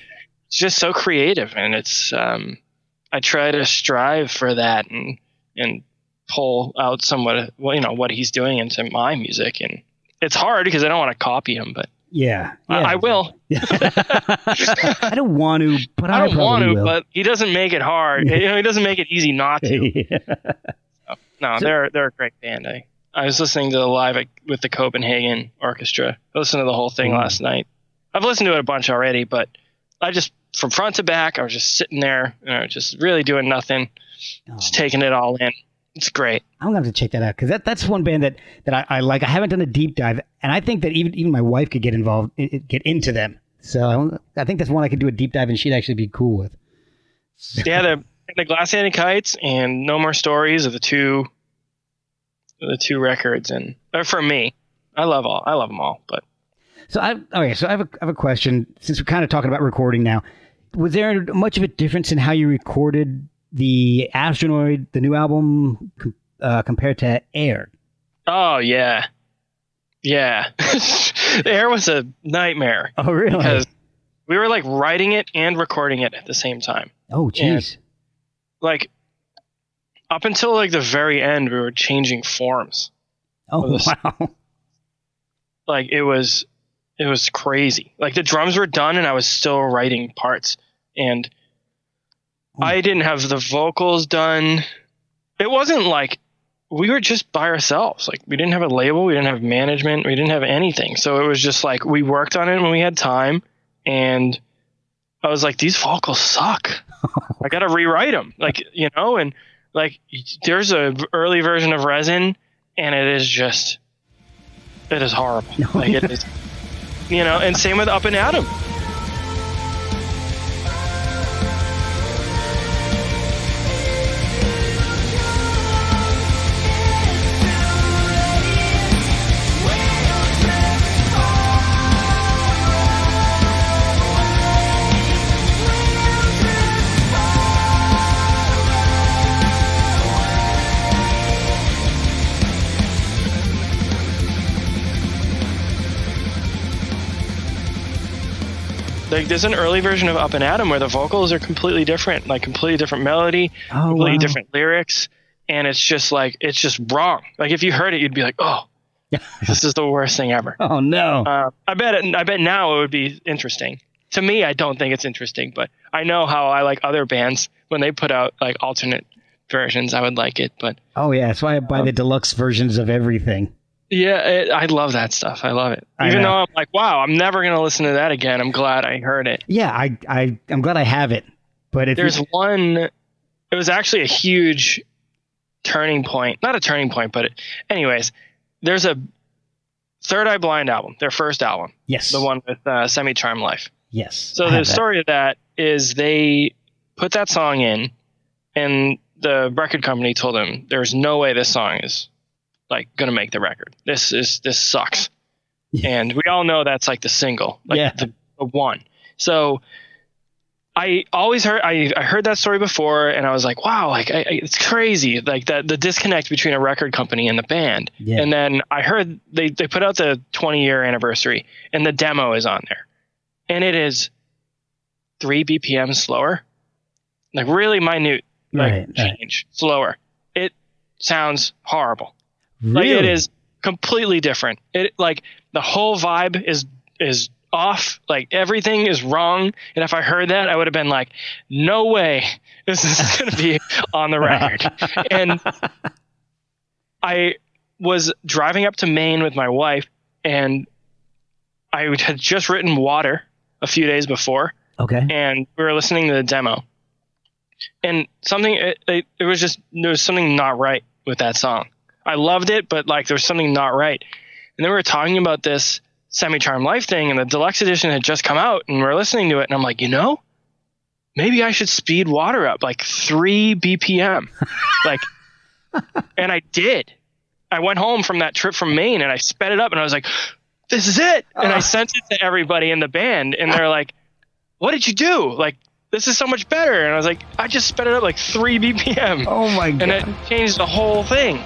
just so creative, and it's I try to strive for that and pull out somewhat what he's doing into my music, and it's hard because I don't want to copy him, but I will. I don't want to, but I don't want to, but he doesn't make it hard. He doesn't make it easy not to. They're a great band. I was listening to the live with the Copenhagen Orchestra. I listened to the whole thing last night. I've listened to it a bunch already, but I just, from front to back, I was just sitting there, just really doing nothing, just taking it all in. It's great. I'm going to have to check that out, because that's one band that I like. I haven't done a deep dive, and I think that even my wife could get involved, get into them. So I think that's one I could do a deep dive, and she'd actually be cool with. Yeah, the Glass-Handed Kites and No More Stories are the two records, and for me, I love them all, but. So I have a question. Since we're kind of talking about recording now, was there much of a difference in how you recorded the Astronoid, the new album, compared to Air? Oh yeah. Air was a nightmare. Oh really? Because we were like writing it and recording it at the same time. Oh jeez. Like up until like the very end, we were changing forms. Oh wow. Like it was crazy. Like the drums were done and I was still writing parts, and I didn't have the vocals done. It wasn't like we were just by ourselves. Like we didn't have a label, we didn't have management, we didn't have anything. So it was just like we worked on it when we had time, and I was like, these vocals suck. I got to rewrite them. Like, and like there's a early version of Resin, and it is horrible. Like it is. And same with Up and Atom. Like there's an early version of Up and Atom where the vocals are completely different, like completely different melody, completely different lyrics, and it's just wrong. Like if you heard it, you'd be like, oh, this is the worst thing ever. Oh no. I bet now it would be interesting. To me, I don't think it's interesting, but I know how I like other bands when they put out like alternate versions. I would like it, but oh yeah, that's why I buy the deluxe versions of everything. Yeah, I love that stuff. I love it. Even though I'm like, wow, I'm never going to listen to that again. I'm glad I heard it. Yeah, I'm glad I have it. But it was actually a huge turning point. Not a turning point, but anyways, there's a Third Eye Blind album, their first album. Yes. The one with Semi-Charmed Life. Yes. So the story of that is they put that song in, and the record company told him there's no way this song is like gonna make the record. This sucks. And we all know that's like the single, like the one. So I always heard I heard that story before, and I was like, wow, like it's crazy, like that the disconnect between a record company and the band. Yeah. And then I heard they put out the 20-year anniversary, and the demo is on there, and it is 3 BPM slower, like really minute, like change slower. It sounds horrible. Really? Like it is completely different. It like the whole vibe is off, like everything is wrong. And if I heard that, I would have been like, no way this is going to be on the record. And I was driving up to Maine with my wife, and I had just written Water a few days before. Okay. And we were listening to the demo, and there was something not right with that song. I loved it, but like there was something not right. And then we were talking about this Semi-Charmed Life thing, and the deluxe edition had just come out, and we're listening to it, and I'm like, maybe I should speed Water up like 3 BPM. Like, and I did. I went home from that trip from Maine, and I sped it up, and I was like, this is it. And I sent it to everybody in the band, and they're like, what did you do? Like, this is so much better. And I was like, I just sped it up like 3 BPM. Oh my God. And it changed the whole thing.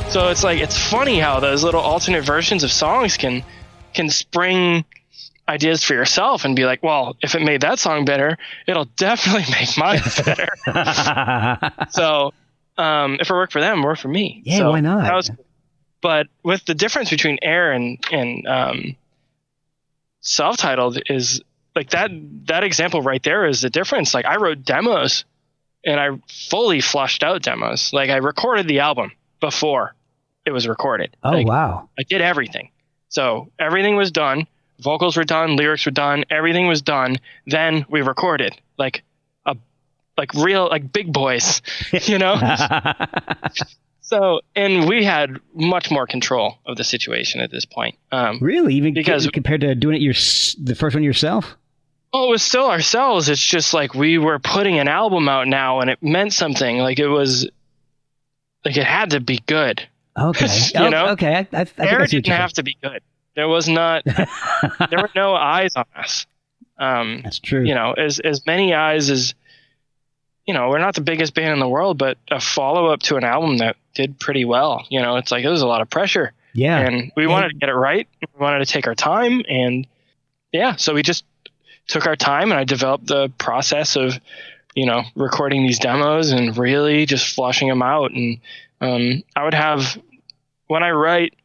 So it's like, it's funny how those little alternate versions of songs can spring ideas for yourself and be like, well, if it made that song better, it'll definitely make mine better. So if it worked for them, it worked for me. Yeah, so why not? But with the difference between Air and self-titled is like that example right there is the difference. Like I wrote demos, and I fully flushed out demos. Like I recorded the album before it was recorded. Oh, like, wow. I did everything. So everything was done. Vocals were done. Lyrics were done. Everything was done. Then we recorded like real, like big boys, you know? So, and we had much more control of the situation at this point. Really? Even because compared to doing it the first one yourself? Oh, it was still ourselves. It's just like we were putting an album out now, and it meant something. Like it was, like it had to be good. Okay. You know? Okay. I think Air didn't have to be good. There was not. There were no eyes on us. That's true. You know, as many eyes as, you know, we're not the biggest band in the world, but a follow up to an album that did pretty well. You know, it's like it was a lot of pressure. Yeah. And we wanted to get it right. We wanted to take our time, and yeah, so we just took our time, and I developed the process of, you know, recording these demos and really just flushing them out. And I would have, when I write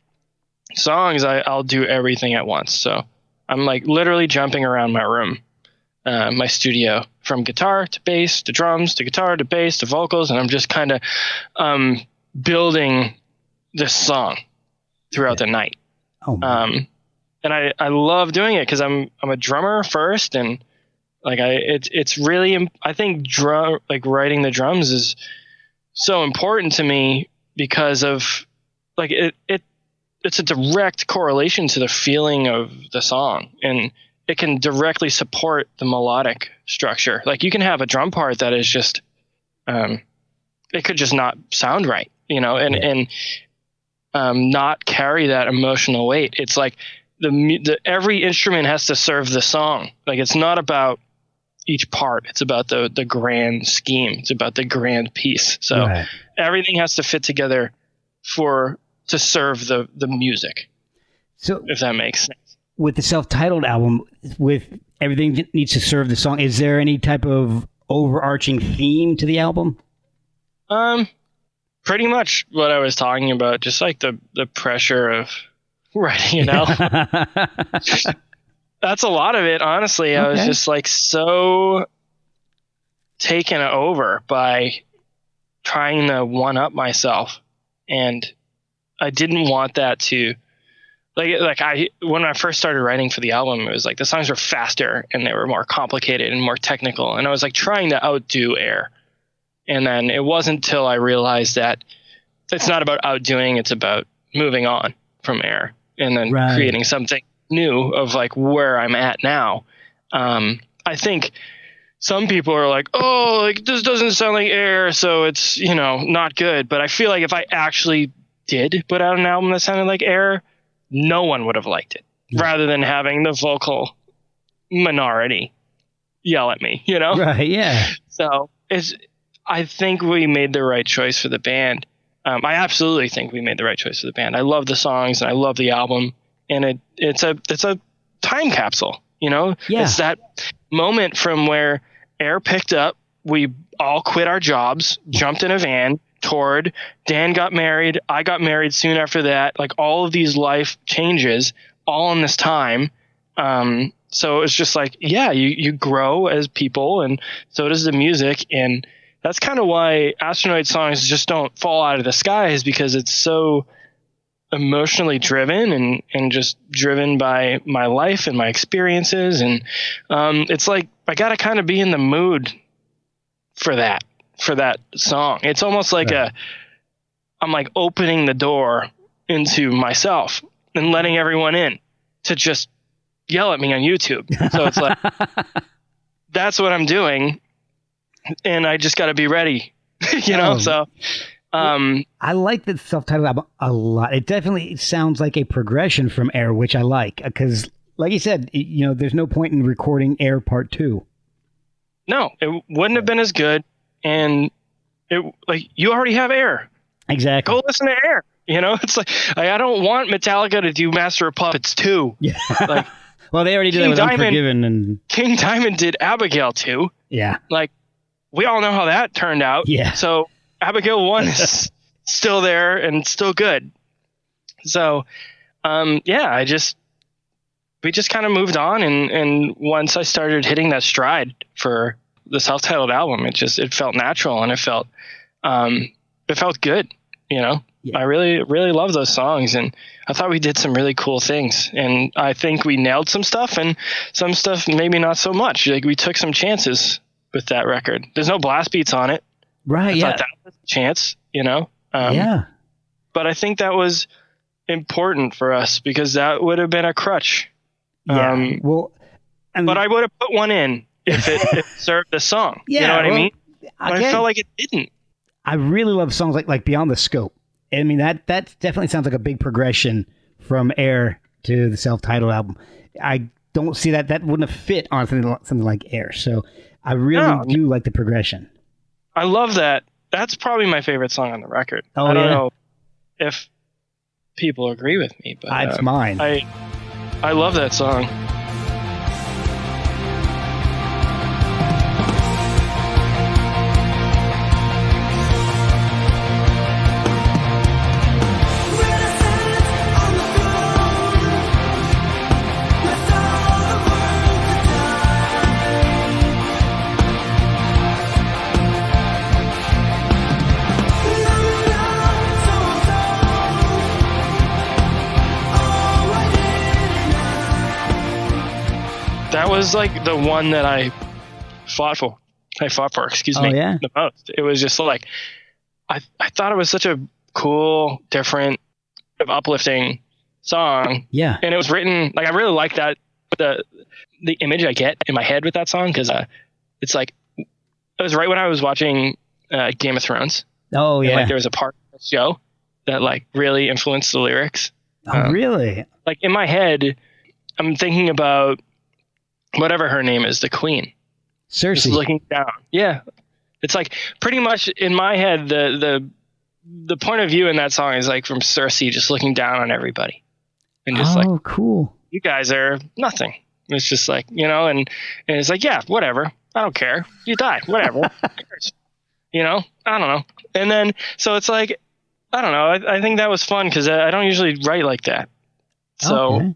songs, I'll do everything at once. So I'm like literally jumping around my room, my studio, from guitar to bass to drums to guitar to bass to vocals, and I'm just kind of building this song throughout the night. Oh, and I love doing it because I'm a drummer first, and like it's really, I think writing the drums is so important to me because of like it's a direct correlation to the feeling of the song, and it can directly support the melodic structure. Like you can have a drum part that is just it could just not sound right, you know, and not carry that emotional weight. It's like every instrument has to serve the song. Like it's not about each part. It's about the grand scheme. It's about the grand piece. So everything has to fit together to serve the music. So if that makes sense. With the self-titled album, with everything that needs to serve the song, is there any type of overarching theme to the album? Pretty much what I was talking about, just like the pressure of Right. You know, that's a lot of it. Honestly, I was just like so taken over by trying to one up myself. And I didn't want that to when I first started writing for the album, it was like the songs were faster and they were more complicated and more technical. And I was like trying to outdo Air. And then it wasn't until I realized that it's not about outdoing, it's about moving on from Air and then creating something new of like where I'm at now. I think some people are like, oh, like this doesn't sound like Air, so it's, not good. But I feel like if I actually did put out an album that sounded like Air, no one would have liked it, rather than having the vocal minority yell at me, Right, yeah. So I think we made the right choice for the band. I absolutely think we made the right choice for the band. I love the songs and I love the album, and it's a time capsule, Yeah. It's that moment from where Air picked up, we all quit our jobs, jumped in a van, toured, Dan got married, I got married soon after that, like all of these life changes all in this time. So it's just like, you grow as people, and so does the music. And that's kind of why Astronoid songs just don't fall out of the sky, is because it's so emotionally driven and just driven by my life and my experiences. And it's like I gotta kind of be in the mood for that song. It's almost like I'm like opening the door into myself and letting everyone in to just yell at me on YouTube. So it's like that's what I'm doing, and I just got to be ready, So I like the self-titled album a lot. It definitely sounds like a progression from Air, which I like, because like you said, there's no point in recording Air Part 2. No, it wouldn't have been as good. And you already have Air. Exactly. Go listen to Air. It's like I don't want Metallica to do Master of Puppets 2. Yeah. Like, well, they already did that with Unforgiven, and King Diamond did Abigail 2. Yeah. Like, we all know how that turned out. Yeah. So Abigail 1 is still there and still good. So, we just kind of moved on, and once I started hitting that stride for the self-titled album, it felt natural, and it felt good. Yeah. I really, really love those songs, and I thought we did some really cool things, and I think we nailed some stuff, and some stuff maybe not so much. Like, we took some chances with that record. There's no blast beats on it. Right. I thought that was a chance, But I think that was important for us, because that would have been a crutch. Yeah. But I would have put one in if it served the song. Yeah, you know what I mean? But I felt like it didn't. I really love songs like Beyond the Scope. I mean, that definitely sounds like a big progression from Air to the self-titled album. I don't see that wouldn't have fit on something like Air. So I really do like the progression. I love that. That's probably my favorite song on the record. I don't know if people agree with me, but it's mine. I love that song. That was like the one that I fought for, the most. It was just like, I thought it was such a cool, different, uplifting song. Yeah. And it was written, like, I really like that, the image I get in my head with that song, because it's like, it was right when I was watching Game of Thrones. Oh, yeah. And, like, there was a part of the show that, like, really influenced the lyrics. Oh, really? Like, in my head, I'm thinking about whatever her name is, the queen. Cersei. Just looking down. Yeah. It's like pretty much in my head, the point of view in that song is like from Cersei just looking down on everybody. And just cool. You guys are nothing. It's just like, and it's like, yeah, whatever. I don't care. You die. Whatever. Who cares? I don't know. And then, so it's like, I don't know. I think that was fun because I don't usually write like that. So Okay.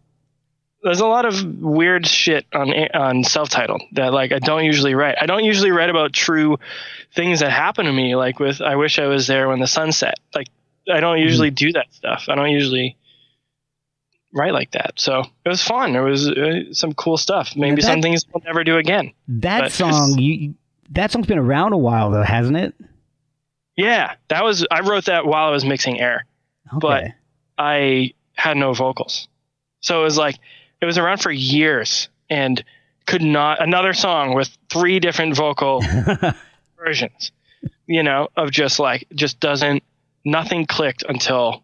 there's a lot of weird shit on self-titled that like I don't usually write. I don't usually write about true things that happen to me, like with I wish I was there when the sun set. Like I don't usually do that stuff. I don't usually write like that. So it was fun. There was some cool stuff. Maybe some things we'll never do again. That song's been around a while though, hasn't it? Yeah, I wrote that while I was mixing Air, but I had no vocals. So it was like, it was around for years and could not, another song with 3 different vocal versions, of nothing clicked until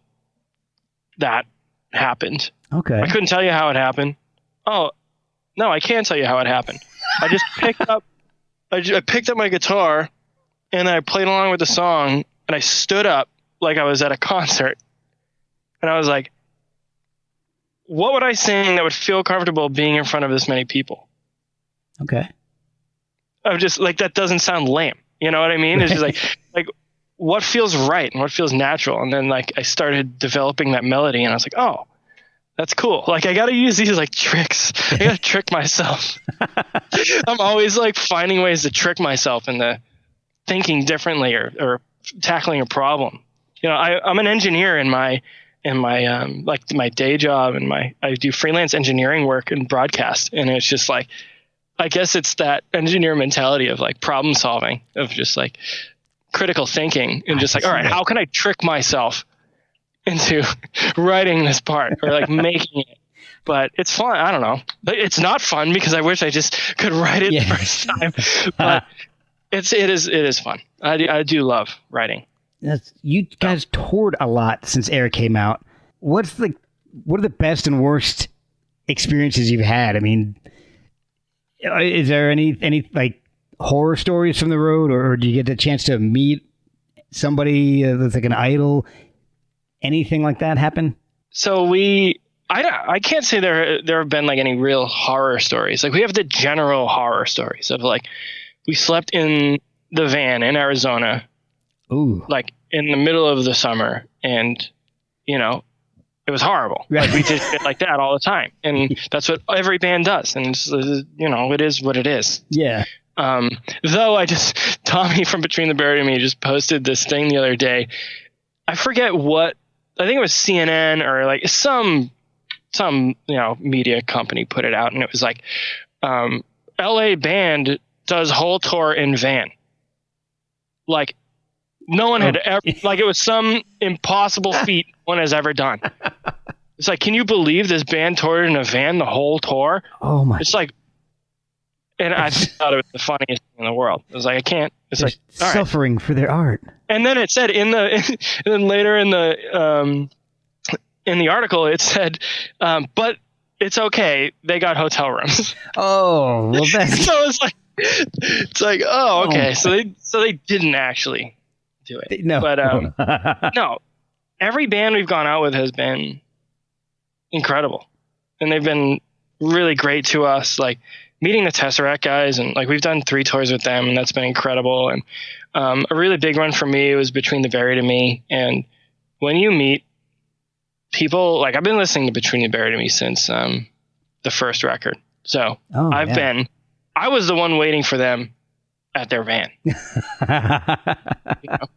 that happened. Okay. I couldn't tell you how it happened. Oh, no, I can tell you how it happened. I just I picked up my guitar and I played along with the song and I stood up like I was at a concert and I was like, what would I sing that would feel comfortable being in front of this many people? Okay. I'm just like, that doesn't sound lame. You know what I mean? It's just like what feels right and what feels natural. And then like I started developing that melody and I was like, oh, that's cool. Like I got to use these like tricks. I got to trick myself. I'm always like finding ways to trick myself into thinking differently or tackling a problem. I'm an engineer in my like my day job and I do freelance engineering work and broadcast. And it's just like, I guess it's that engineer mentality of like problem solving, of just like critical thinking and just like, all right, how can I trick myself into writing this part or like making it? But it's fun. I don't know. It's not fun because I wish I just could write it the first time. But it is fun. I do love writing. You guys toured a lot since Air came out. What are the best and worst experiences you've had? I mean, is there any like horror stories from the road, or do you get the chance to meet somebody that's like an idol? Anything like that happen? So I can't say there have been like any real horror stories. Like we have the general horror stories of like we slept in the van in Arizona. Ooh. Like in the middle of the summer and it was horrible. Like we did shit like that all the time. And that's what every band does. And it is what it is. Yeah. Though Tommy from Between the Buried and Me just posted this thing the other day. I forget what, I think it was CNN or like some media company put it out. And it was like, LA band does whole tour in van. Like, no one had ever, like it was some impossible feat no one has ever done. It's like, can you believe this band toured in a van the whole tour? Oh my! It's like, and I thought it was the funniest thing in the world. I was like, I can't. It's like suffering for their art. And then it said and then later in the article it said, but it's okay. They got hotel rooms. Oh well, that's so it's like oh okay. So they didn't actually do it. No, but no. Every band we've gone out with has been incredible, and they've been really great to us. Like meeting the Tesseract guys, and like we've done 3 tours with them, and that's been incredible. And a really big one for me was Between the Buried and Me. And when you meet people, like I've been listening to Between the Buried and Me since the first record, so I was the one waiting for them at their van.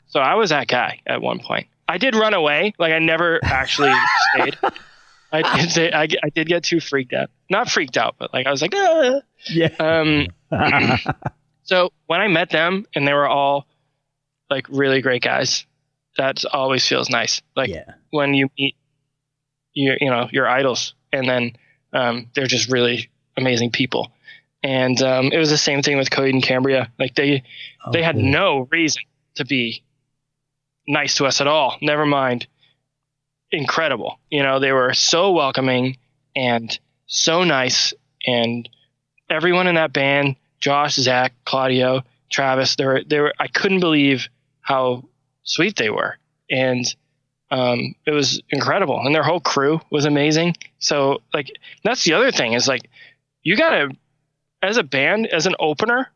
So I was that guy at one point. I did run away. Like I never actually stayed. I did get too freaked out. Not freaked out, but like I was like, ah. Yeah. So when I met them and they were all like really great guys, that always feels nice. Like when you meet your idols and then they're just really amazing people. And it was the same thing with Coheed and Cambria. Like they had no reason to be nice to us at all. Never mind incredible. They were so welcoming and so nice, and everyone in that band, Josh, Zach, Claudio, Travis, they were I couldn't believe how sweet they were. And it was incredible. And their whole crew was amazing. So like that's the other thing is like you gotta, as a band, as an opener,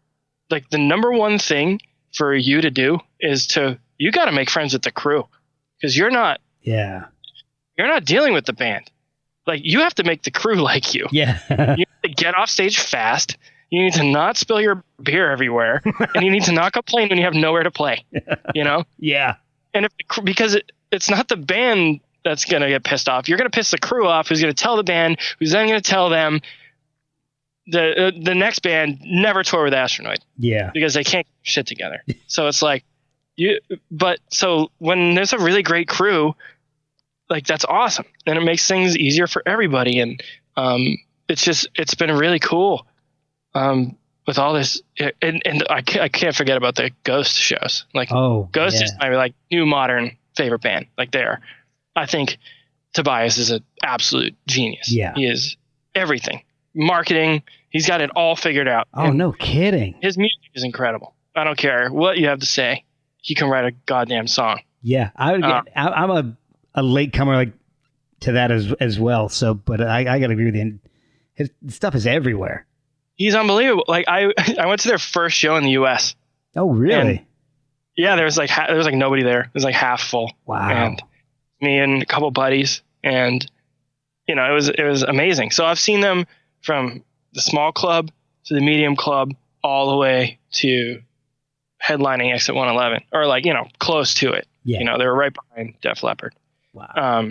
like the number one thing for you to do is you got to make friends with the crew, because you're not dealing with the band. like you have to make the crew like you. Yeah. You have to get off stage fast. You need to not spill your beer everywhere, and you need to not complain when you have nowhere to play. You know? Yeah. And because it's not the band that's going to get pissed off. You're going to piss the crew off, who's going to tell the band, who's then going to tell them the next band never tour with Astronoid. Yeah. Because they can't get shit together. So it's like so when there's a really great crew, like that's awesome. And it makes things easier for everybody. And it's been really cool. With all this, and I can't forget about the Ghost shows. Like, Ghost is my like new modern favorite band. Like I think Tobias is an absolute genius. Yeah, he is everything. Marketing, he's got it all figured out. Oh, no kidding. His music is incredible. I don't care what you have to say. He can write a goddamn song. Yeah, I'm a latecomer like to that as well. So, but I got to agree with you. His stuff is everywhere. He's unbelievable. Like I went to their first show in the U.S. Oh, really? Yeah, there was like nobody there. It was like half full. Wow. And me and a couple buddies, and it was amazing. So I've seen them from the small club to the medium club, all the way to headlining Exit 111, or like close to it. Yeah. They were right behind Def Leppard. Wow.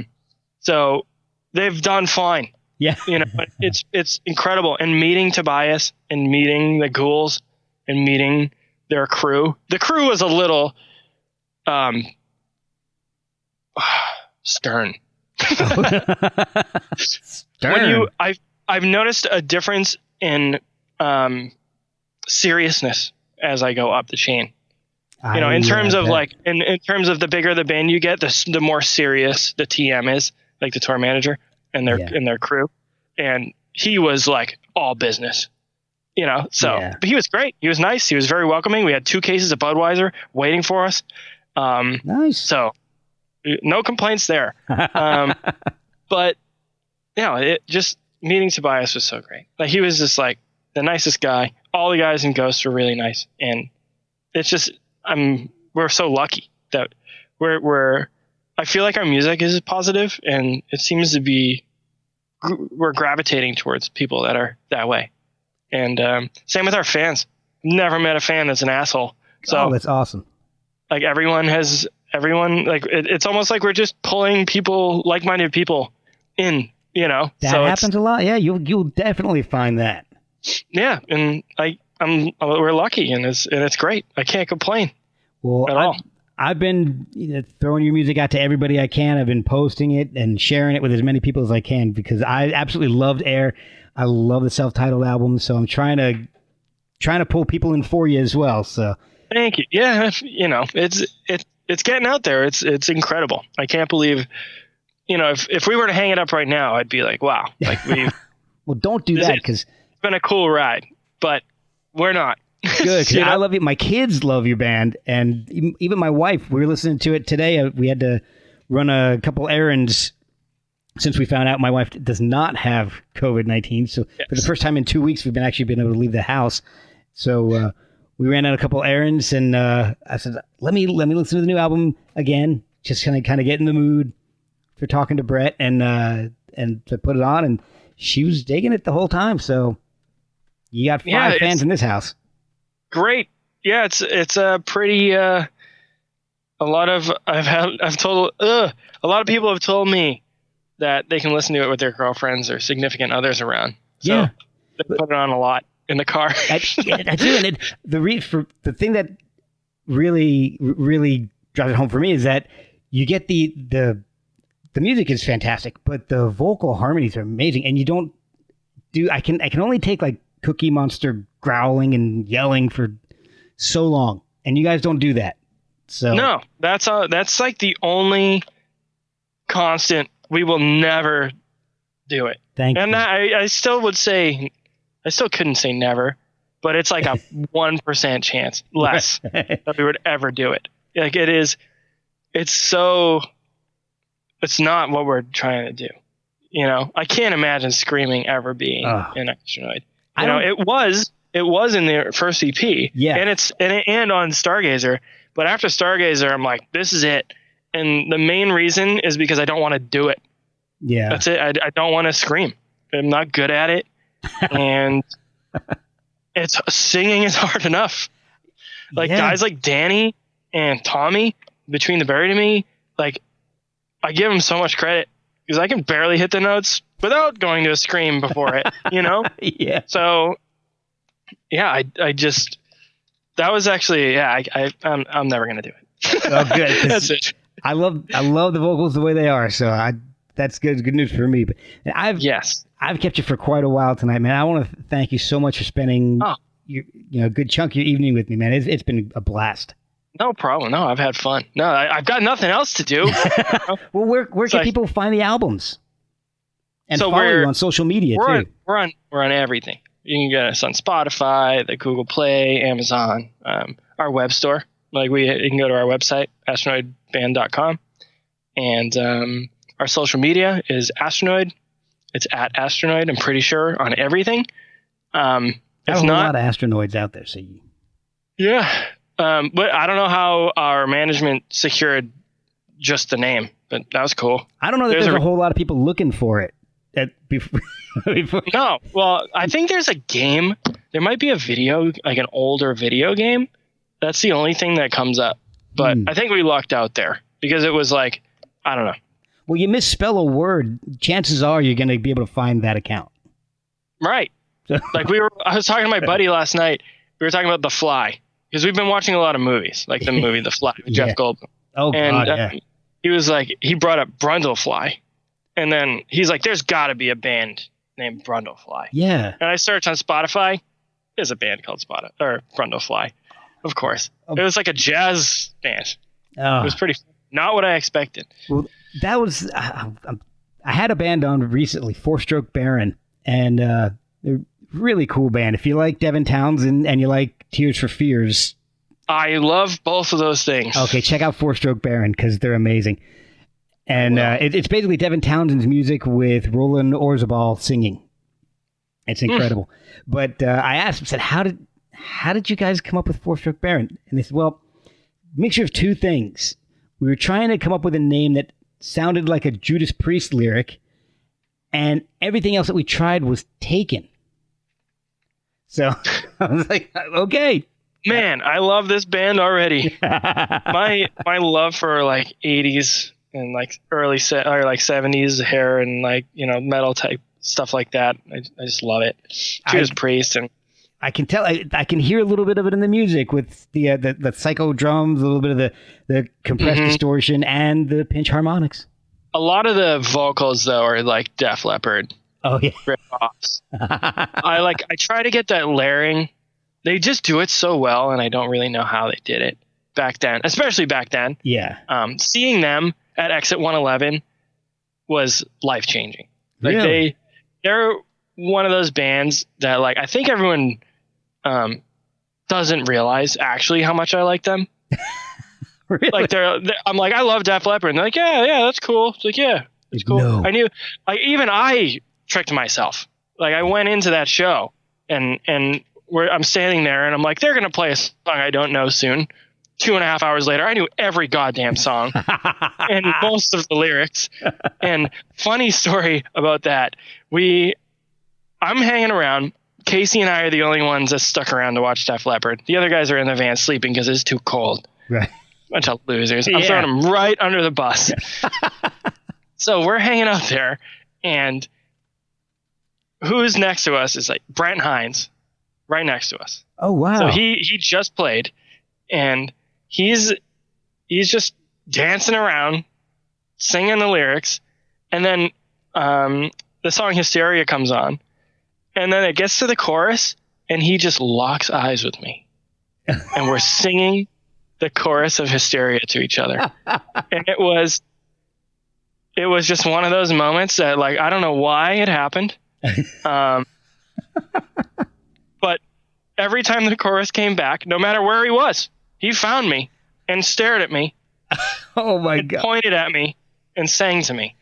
So they've done fine. Yeah. It's incredible. And meeting Tobias and meeting the Ghouls and meeting their crew. The crew was a little stern. Stern. I've noticed a difference in seriousness as I go up the chain. In terms of like in terms of the bigger the band you get, the more serious the TM is, like the tour manager and their crew. And he was like all business, but he was great. He was nice. He was very welcoming. We had 2 cases of Budweiser waiting for us. Nice. So no complaints there. But just meeting Tobias was so great. Like he was just like the nicest guy. All the guys in Ghost were really nice. And it's just, we're so lucky that I feel like our music is positive, and it seems to be, we're gravitating towards people that are that way. And same with our fans. Never met a fan that's an asshole. So that's awesome. Like everyone like it's almost like we're just pulling people, like-minded people in, That happens a lot. Yeah, you'll definitely find that. Yeah, and we're lucky, and it's great. I can't complain. Well, at all. I've been throwing your music out to everybody I can. I've been posting it and sharing it with as many people as I can, because I absolutely loved Air. I love the self-titled album, so I'm trying to pull people in for you as well. So thank you. Yeah, it's getting out there. It's incredible. I can't believe, if we were to hang it up right now, I'd be like, wow. Like well, don't do that, because it's been a cool ride, but we're not. Good, because I love you. My kids love your band, and even my wife. We were listening to it today. We had to run a couple errands since we found out my wife does not have COVID-19. So for the first time in 2 weeks, we've been able to leave the house. So we ran out a couple errands, and I said, let me listen to the new album again, just kind of get in the mood for talking to Brett, and to put it on. And she was digging it the whole time. So you got 5 fans in this house. Great. Yeah, it's a pretty a lot of a lot of people have told me that they can listen to it with their girlfriends or significant others around. So they put it on a lot in the car. I do, and the thing that really drives it home for me is that you get the music is fantastic, but the vocal harmonies are amazing, and you don't do. I can only take like Cookie Monster growling and yelling for so long, and you guys don't do that. So no, that's like the only constant. We will never do it. Thank you. And I still would say, I still couldn't say never, but it's like a 1% chance less that we would ever do it. Like it's not what we're trying to do. I can't imagine screaming ever being an Astronoid. It was in the first EP, and on Stargazer. But after Stargazer, I'm like, this is it. And the main reason is because I don't want to do it. Yeah. That's it. I don't want to scream. I'm not good at it. And singing is hard enough. Like guys like Danny and Tommy, Between the Buried and Me, like I give them so much credit because I can barely hit the notes without going to a scream before it, you know? Yeah. So yeah, I just, that was actually, I'm never going to do it. Oh, good. That's it. I love the vocals the way they are. So that's good news for me. But I've kept you for quite a while tonight, man. I want to thank you so much for spending a good chunk of your evening with me, man. It's been a blast. No problem. No, I've had fun. No, I've got nothing else to do. Well, where can people find the albums? And follow you on social media too. We're on everything. You can get us on Spotify, the Google Play, Amazon, our web store. Like you can go to our website, astronoidband.com, and our social media is Astronoid. It's at Astronoid. I'm pretty sure on everything. There's a lot of Astronoids out there. So yeah. But I don't know how our management secured just the name, but that was cool. I don't know that there's a whole lot of people looking for it. Before. No, well, I think there's a game. There might be a video, like an older video game. That's the only thing that comes up. But I think we lucked out there because it was like, I don't know. Well, you misspell a word, chances are you're going to be able to find that account. Right. Like I was talking to my buddy last night. We were talking about The Fly because we've been watching a lot of movies, like the movie The Fly with Jeff Goldblum. Oh, God, yeah. He was like, he brought up Brundlefly. And then he's like, there's got to be a band named Brundlefly. Yeah. And I searched on Spotify. There's a band called Brundlefly. Of course. It was like a jazz band. Oh. It was pretty, not what I expected. Well, that was, I had a band on recently, Four Stroke Baron. And they're a really cool band. If you like Devin Townsend and you like Tears for Fears. I love both of those things. Okay, check out Four Stroke Baron because they're amazing. And it's basically Devin Townsend's music with Roland Orzabal singing. It's incredible. But I asked him, said, how did you guys come up with Four Stroke Baron? And they said, well, mixture of two things. We were trying to come up with a name that sounded like a Judas Priest lyric, and everything else that we tried was taken. So I was like, okay. Man, I love this band already. My love for like 80s and like early or like 70s hair and like, metal type stuff like that. I just love it. Judas Priest, and I can tell. I can hear a little bit of it in the music with the psycho drums, a little bit of the compressed distortion, and the pinch harmonics. A lot of the vocals though are like Def Leppard. Oh yeah, rip-offs. I try to get that layering. They just do it so well, and I don't really know how they did it back then, especially back then. Yeah. Seeing them at Exit 111 was life changing. Like really? They're one of those bands that like I think everyone doesn't realize actually how much I like them. Really? Like I'm like, I love Def Leppard, and they're like, yeah, that's cool. It's like, yeah, it's cool. No. I knew, like, even I tricked myself. Like I went into that show and I'm standing there and I'm like, they're gonna play a song I don't know soon. 2.5 hours later, I knew every goddamn song and most of the lyrics. And funny story about that, I'm hanging around. Casey and I are the only ones that stuck around to watch Def Leppard. The other guys are in the van sleeping because it's too cold. Right. Bunch of losers. I'm throwing them right under the bus. So we're hanging out there, and who's next to us is like Brent Hines, right next to us. Oh wow! So he just played, and he's just dancing around, singing the lyrics, and then the song Hysteria comes on, and then it gets to the chorus, and he just locks eyes with me, and we're singing the chorus of Hysteria to each other. And it was just one of those moments that, like, I don't know why it happened. But every time the chorus came back, no matter where he was, he found me and stared at me. Oh my God. Pointed at me and sang to me.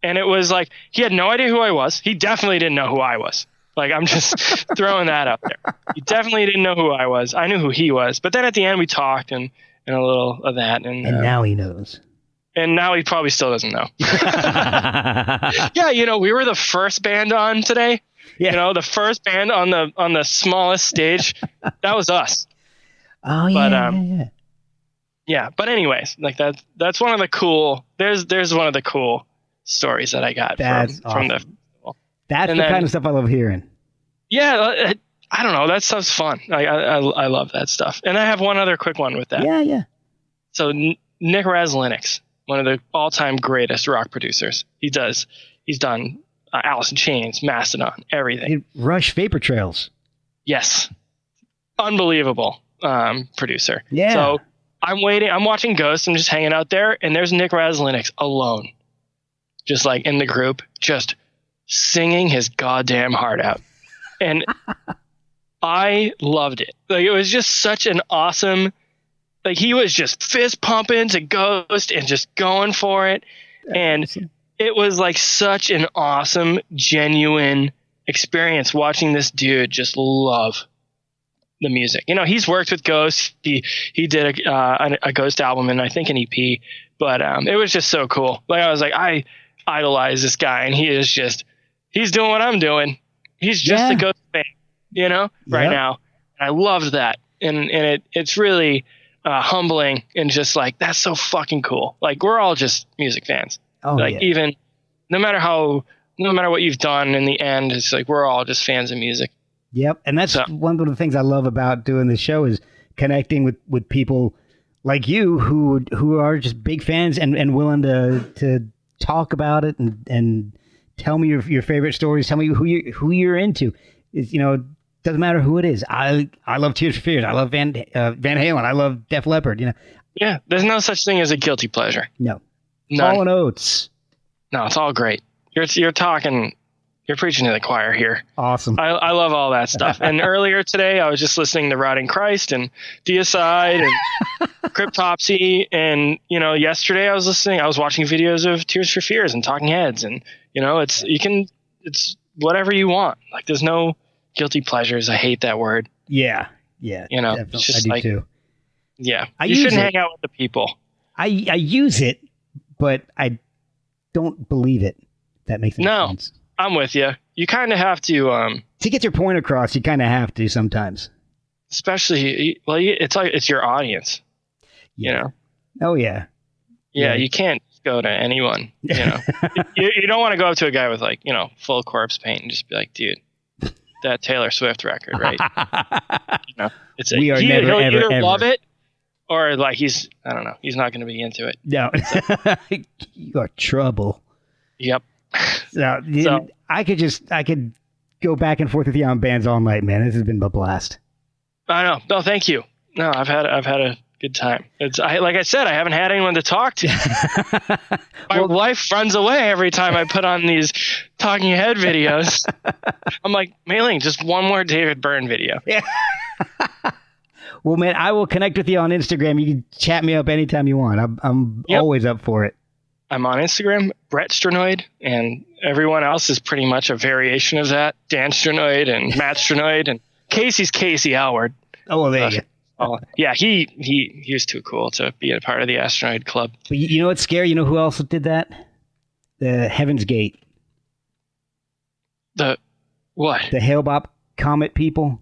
And it was like, he had no idea who I was. He definitely didn't know who I was. Like, I'm just throwing that out there. He definitely didn't know who I was. I knew who he was. But then at the end, we talked and a little of that. And now he knows. And now he probably still doesn't know. Yeah, we were the first band on today. Yeah. The first band on the smallest stage. That was us. Oh yeah. Yeah, but anyways, like that's one of the cool. There's one of the cool stories that I got from the festival. That's kind of stuff I love hearing. Yeah, I don't know. That stuff's fun. I love that stuff. And I have one other quick one with that. Yeah. So Nick Razlinix, one of the all-time greatest rock producers. He's done Alice in Chains, Mastodon, everything. Rush, Vapor Trails. Yes, unbelievable producer. Yeah. So I'm watching Ghost. I'm just hanging out there, and there's Nick Razlinix alone, just like in the group, just singing his goddamn heart out. And I loved it. Like, it was just such an awesome, like, he was just fist pumping to Ghost and just going for it. And it was like such an awesome, genuine experience watching this dude just love the music. He's worked with Ghost. He did a Ghost album and I think an EP, but it was just so cool. Like, I was like, I idolize this guy, and he's doing what I'm doing. He's just a Ghost fan, right now. And I loved that. And it's really humbling and just like, that's so fucking cool. Like, we're all just music fans. Oh, like, even no matter what you've done in the end, it's like, we're all just fans of music. Yep. And that's one of the things I love about doing this show is connecting with people like you who are just big fans and willing to talk about it and tell me your favorite stories. Tell me who you're into. Doesn't matter who it is. I love Tears for Fears. I love Van Halen. I love Def Leppard. Yeah, there's no such thing as a guilty pleasure. No. None. Fallen Oates. No, it's all great. You're preaching to the choir here. Awesome. I love all that stuff. And earlier today, I was just listening to Rotting Christ and Deicide and Cryptopsy. And, yesterday I was watching videos of Tears for Fears and Talking Heads. And, it's whatever you want. Like, there's no guilty pleasures. I hate that word. Yeah. It's just I do too. Yeah. You shouldn't hang out with the people. I use it, but I don't believe it. That makes any sense. I'm with you. You kind of have to get your point across. You kind of have to sometimes, especially it's your audience. Oh yeah. You can't go to anyone. You don't want to go up to a guy with full corpse paint and just be like, dude, that Taylor Swift record, right? It's we are never he'll ever either ever love it or like he's not going to be into it. No, you are trouble. Yep. So I could go back and forth with you on bands all night, man. This has been a blast. I know. No, thank you. No, I've had a good time. Like I said, I haven't had anyone to talk to. My wife runs away every time I put on these Talking Head videos. I'm like, Mei-Ling, just one more David Byrne video. Yeah. Well, man, I will connect with you on Instagram. You can chat me up anytime you want. I'm always up for it. I'm on Instagram, Astronoid, and everyone else is pretty much a variation of that. Dan Astronoid and Matt Astronoid, and Casey's Casey Howard. Oh, well, there you go. Yeah, he was too cool to be a part of the Astronoid Club. But you know what's scary? You know who else did that? The Heaven's Gate. The what? The Hale-Bopp Comet people.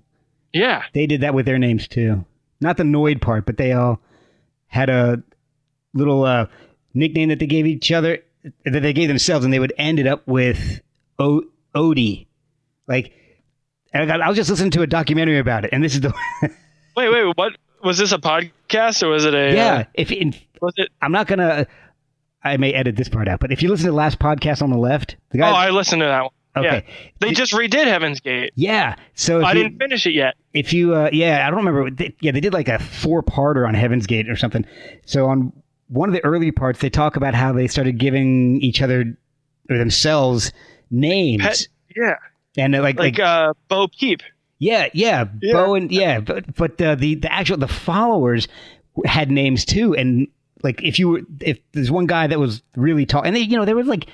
Yeah. They did that with their names, too. Not the Noid part, but they all had a little nickname that they gave each other, that they gave themselves, and they would end it up with Odie. Like, I was just listening to a documentary about it, and this is the... Wait, what? Was this a podcast, or was it a... Yeah, was it? I'm not going to... I may edit this part out, but if you listen to the last podcast on the left... The guy, I listened to that one. Okay. Yeah. They just redid Heaven's Gate. Yeah. So I didn't finish it yet. If you, I don't remember. They did like a 4-parter on Heaven's Gate or something. So on one of the early parts, they talk about how they started giving each other or themselves names. Yeah. And like Bo Peep. Yeah. Bo and but the followers had names too. And like if there's one guy that was really tall, and there was like.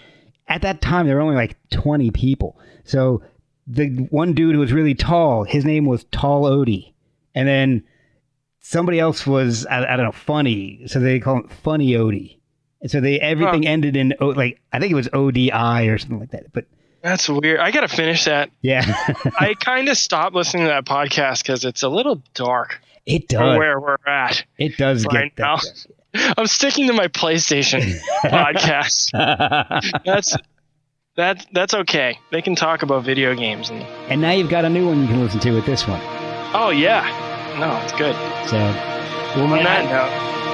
At that time, there were only like 20 people. So the one dude who was really tall, his name was Tall Odie. And then somebody else was, I don't know, funny. So they call him Funny Odie. And so everything ended in like I think it was ODI or something like that. But that's weird. I gotta finish that. Yeah. I kind of stopped listening to that podcast because it's a little dark. It does. For where we're at. It does right get now. I'm sticking to my PlayStation podcast. That's okay. They can talk about video games and now you've got a new one you can listen to with this one. Oh yeah. No, it's good. So on that note.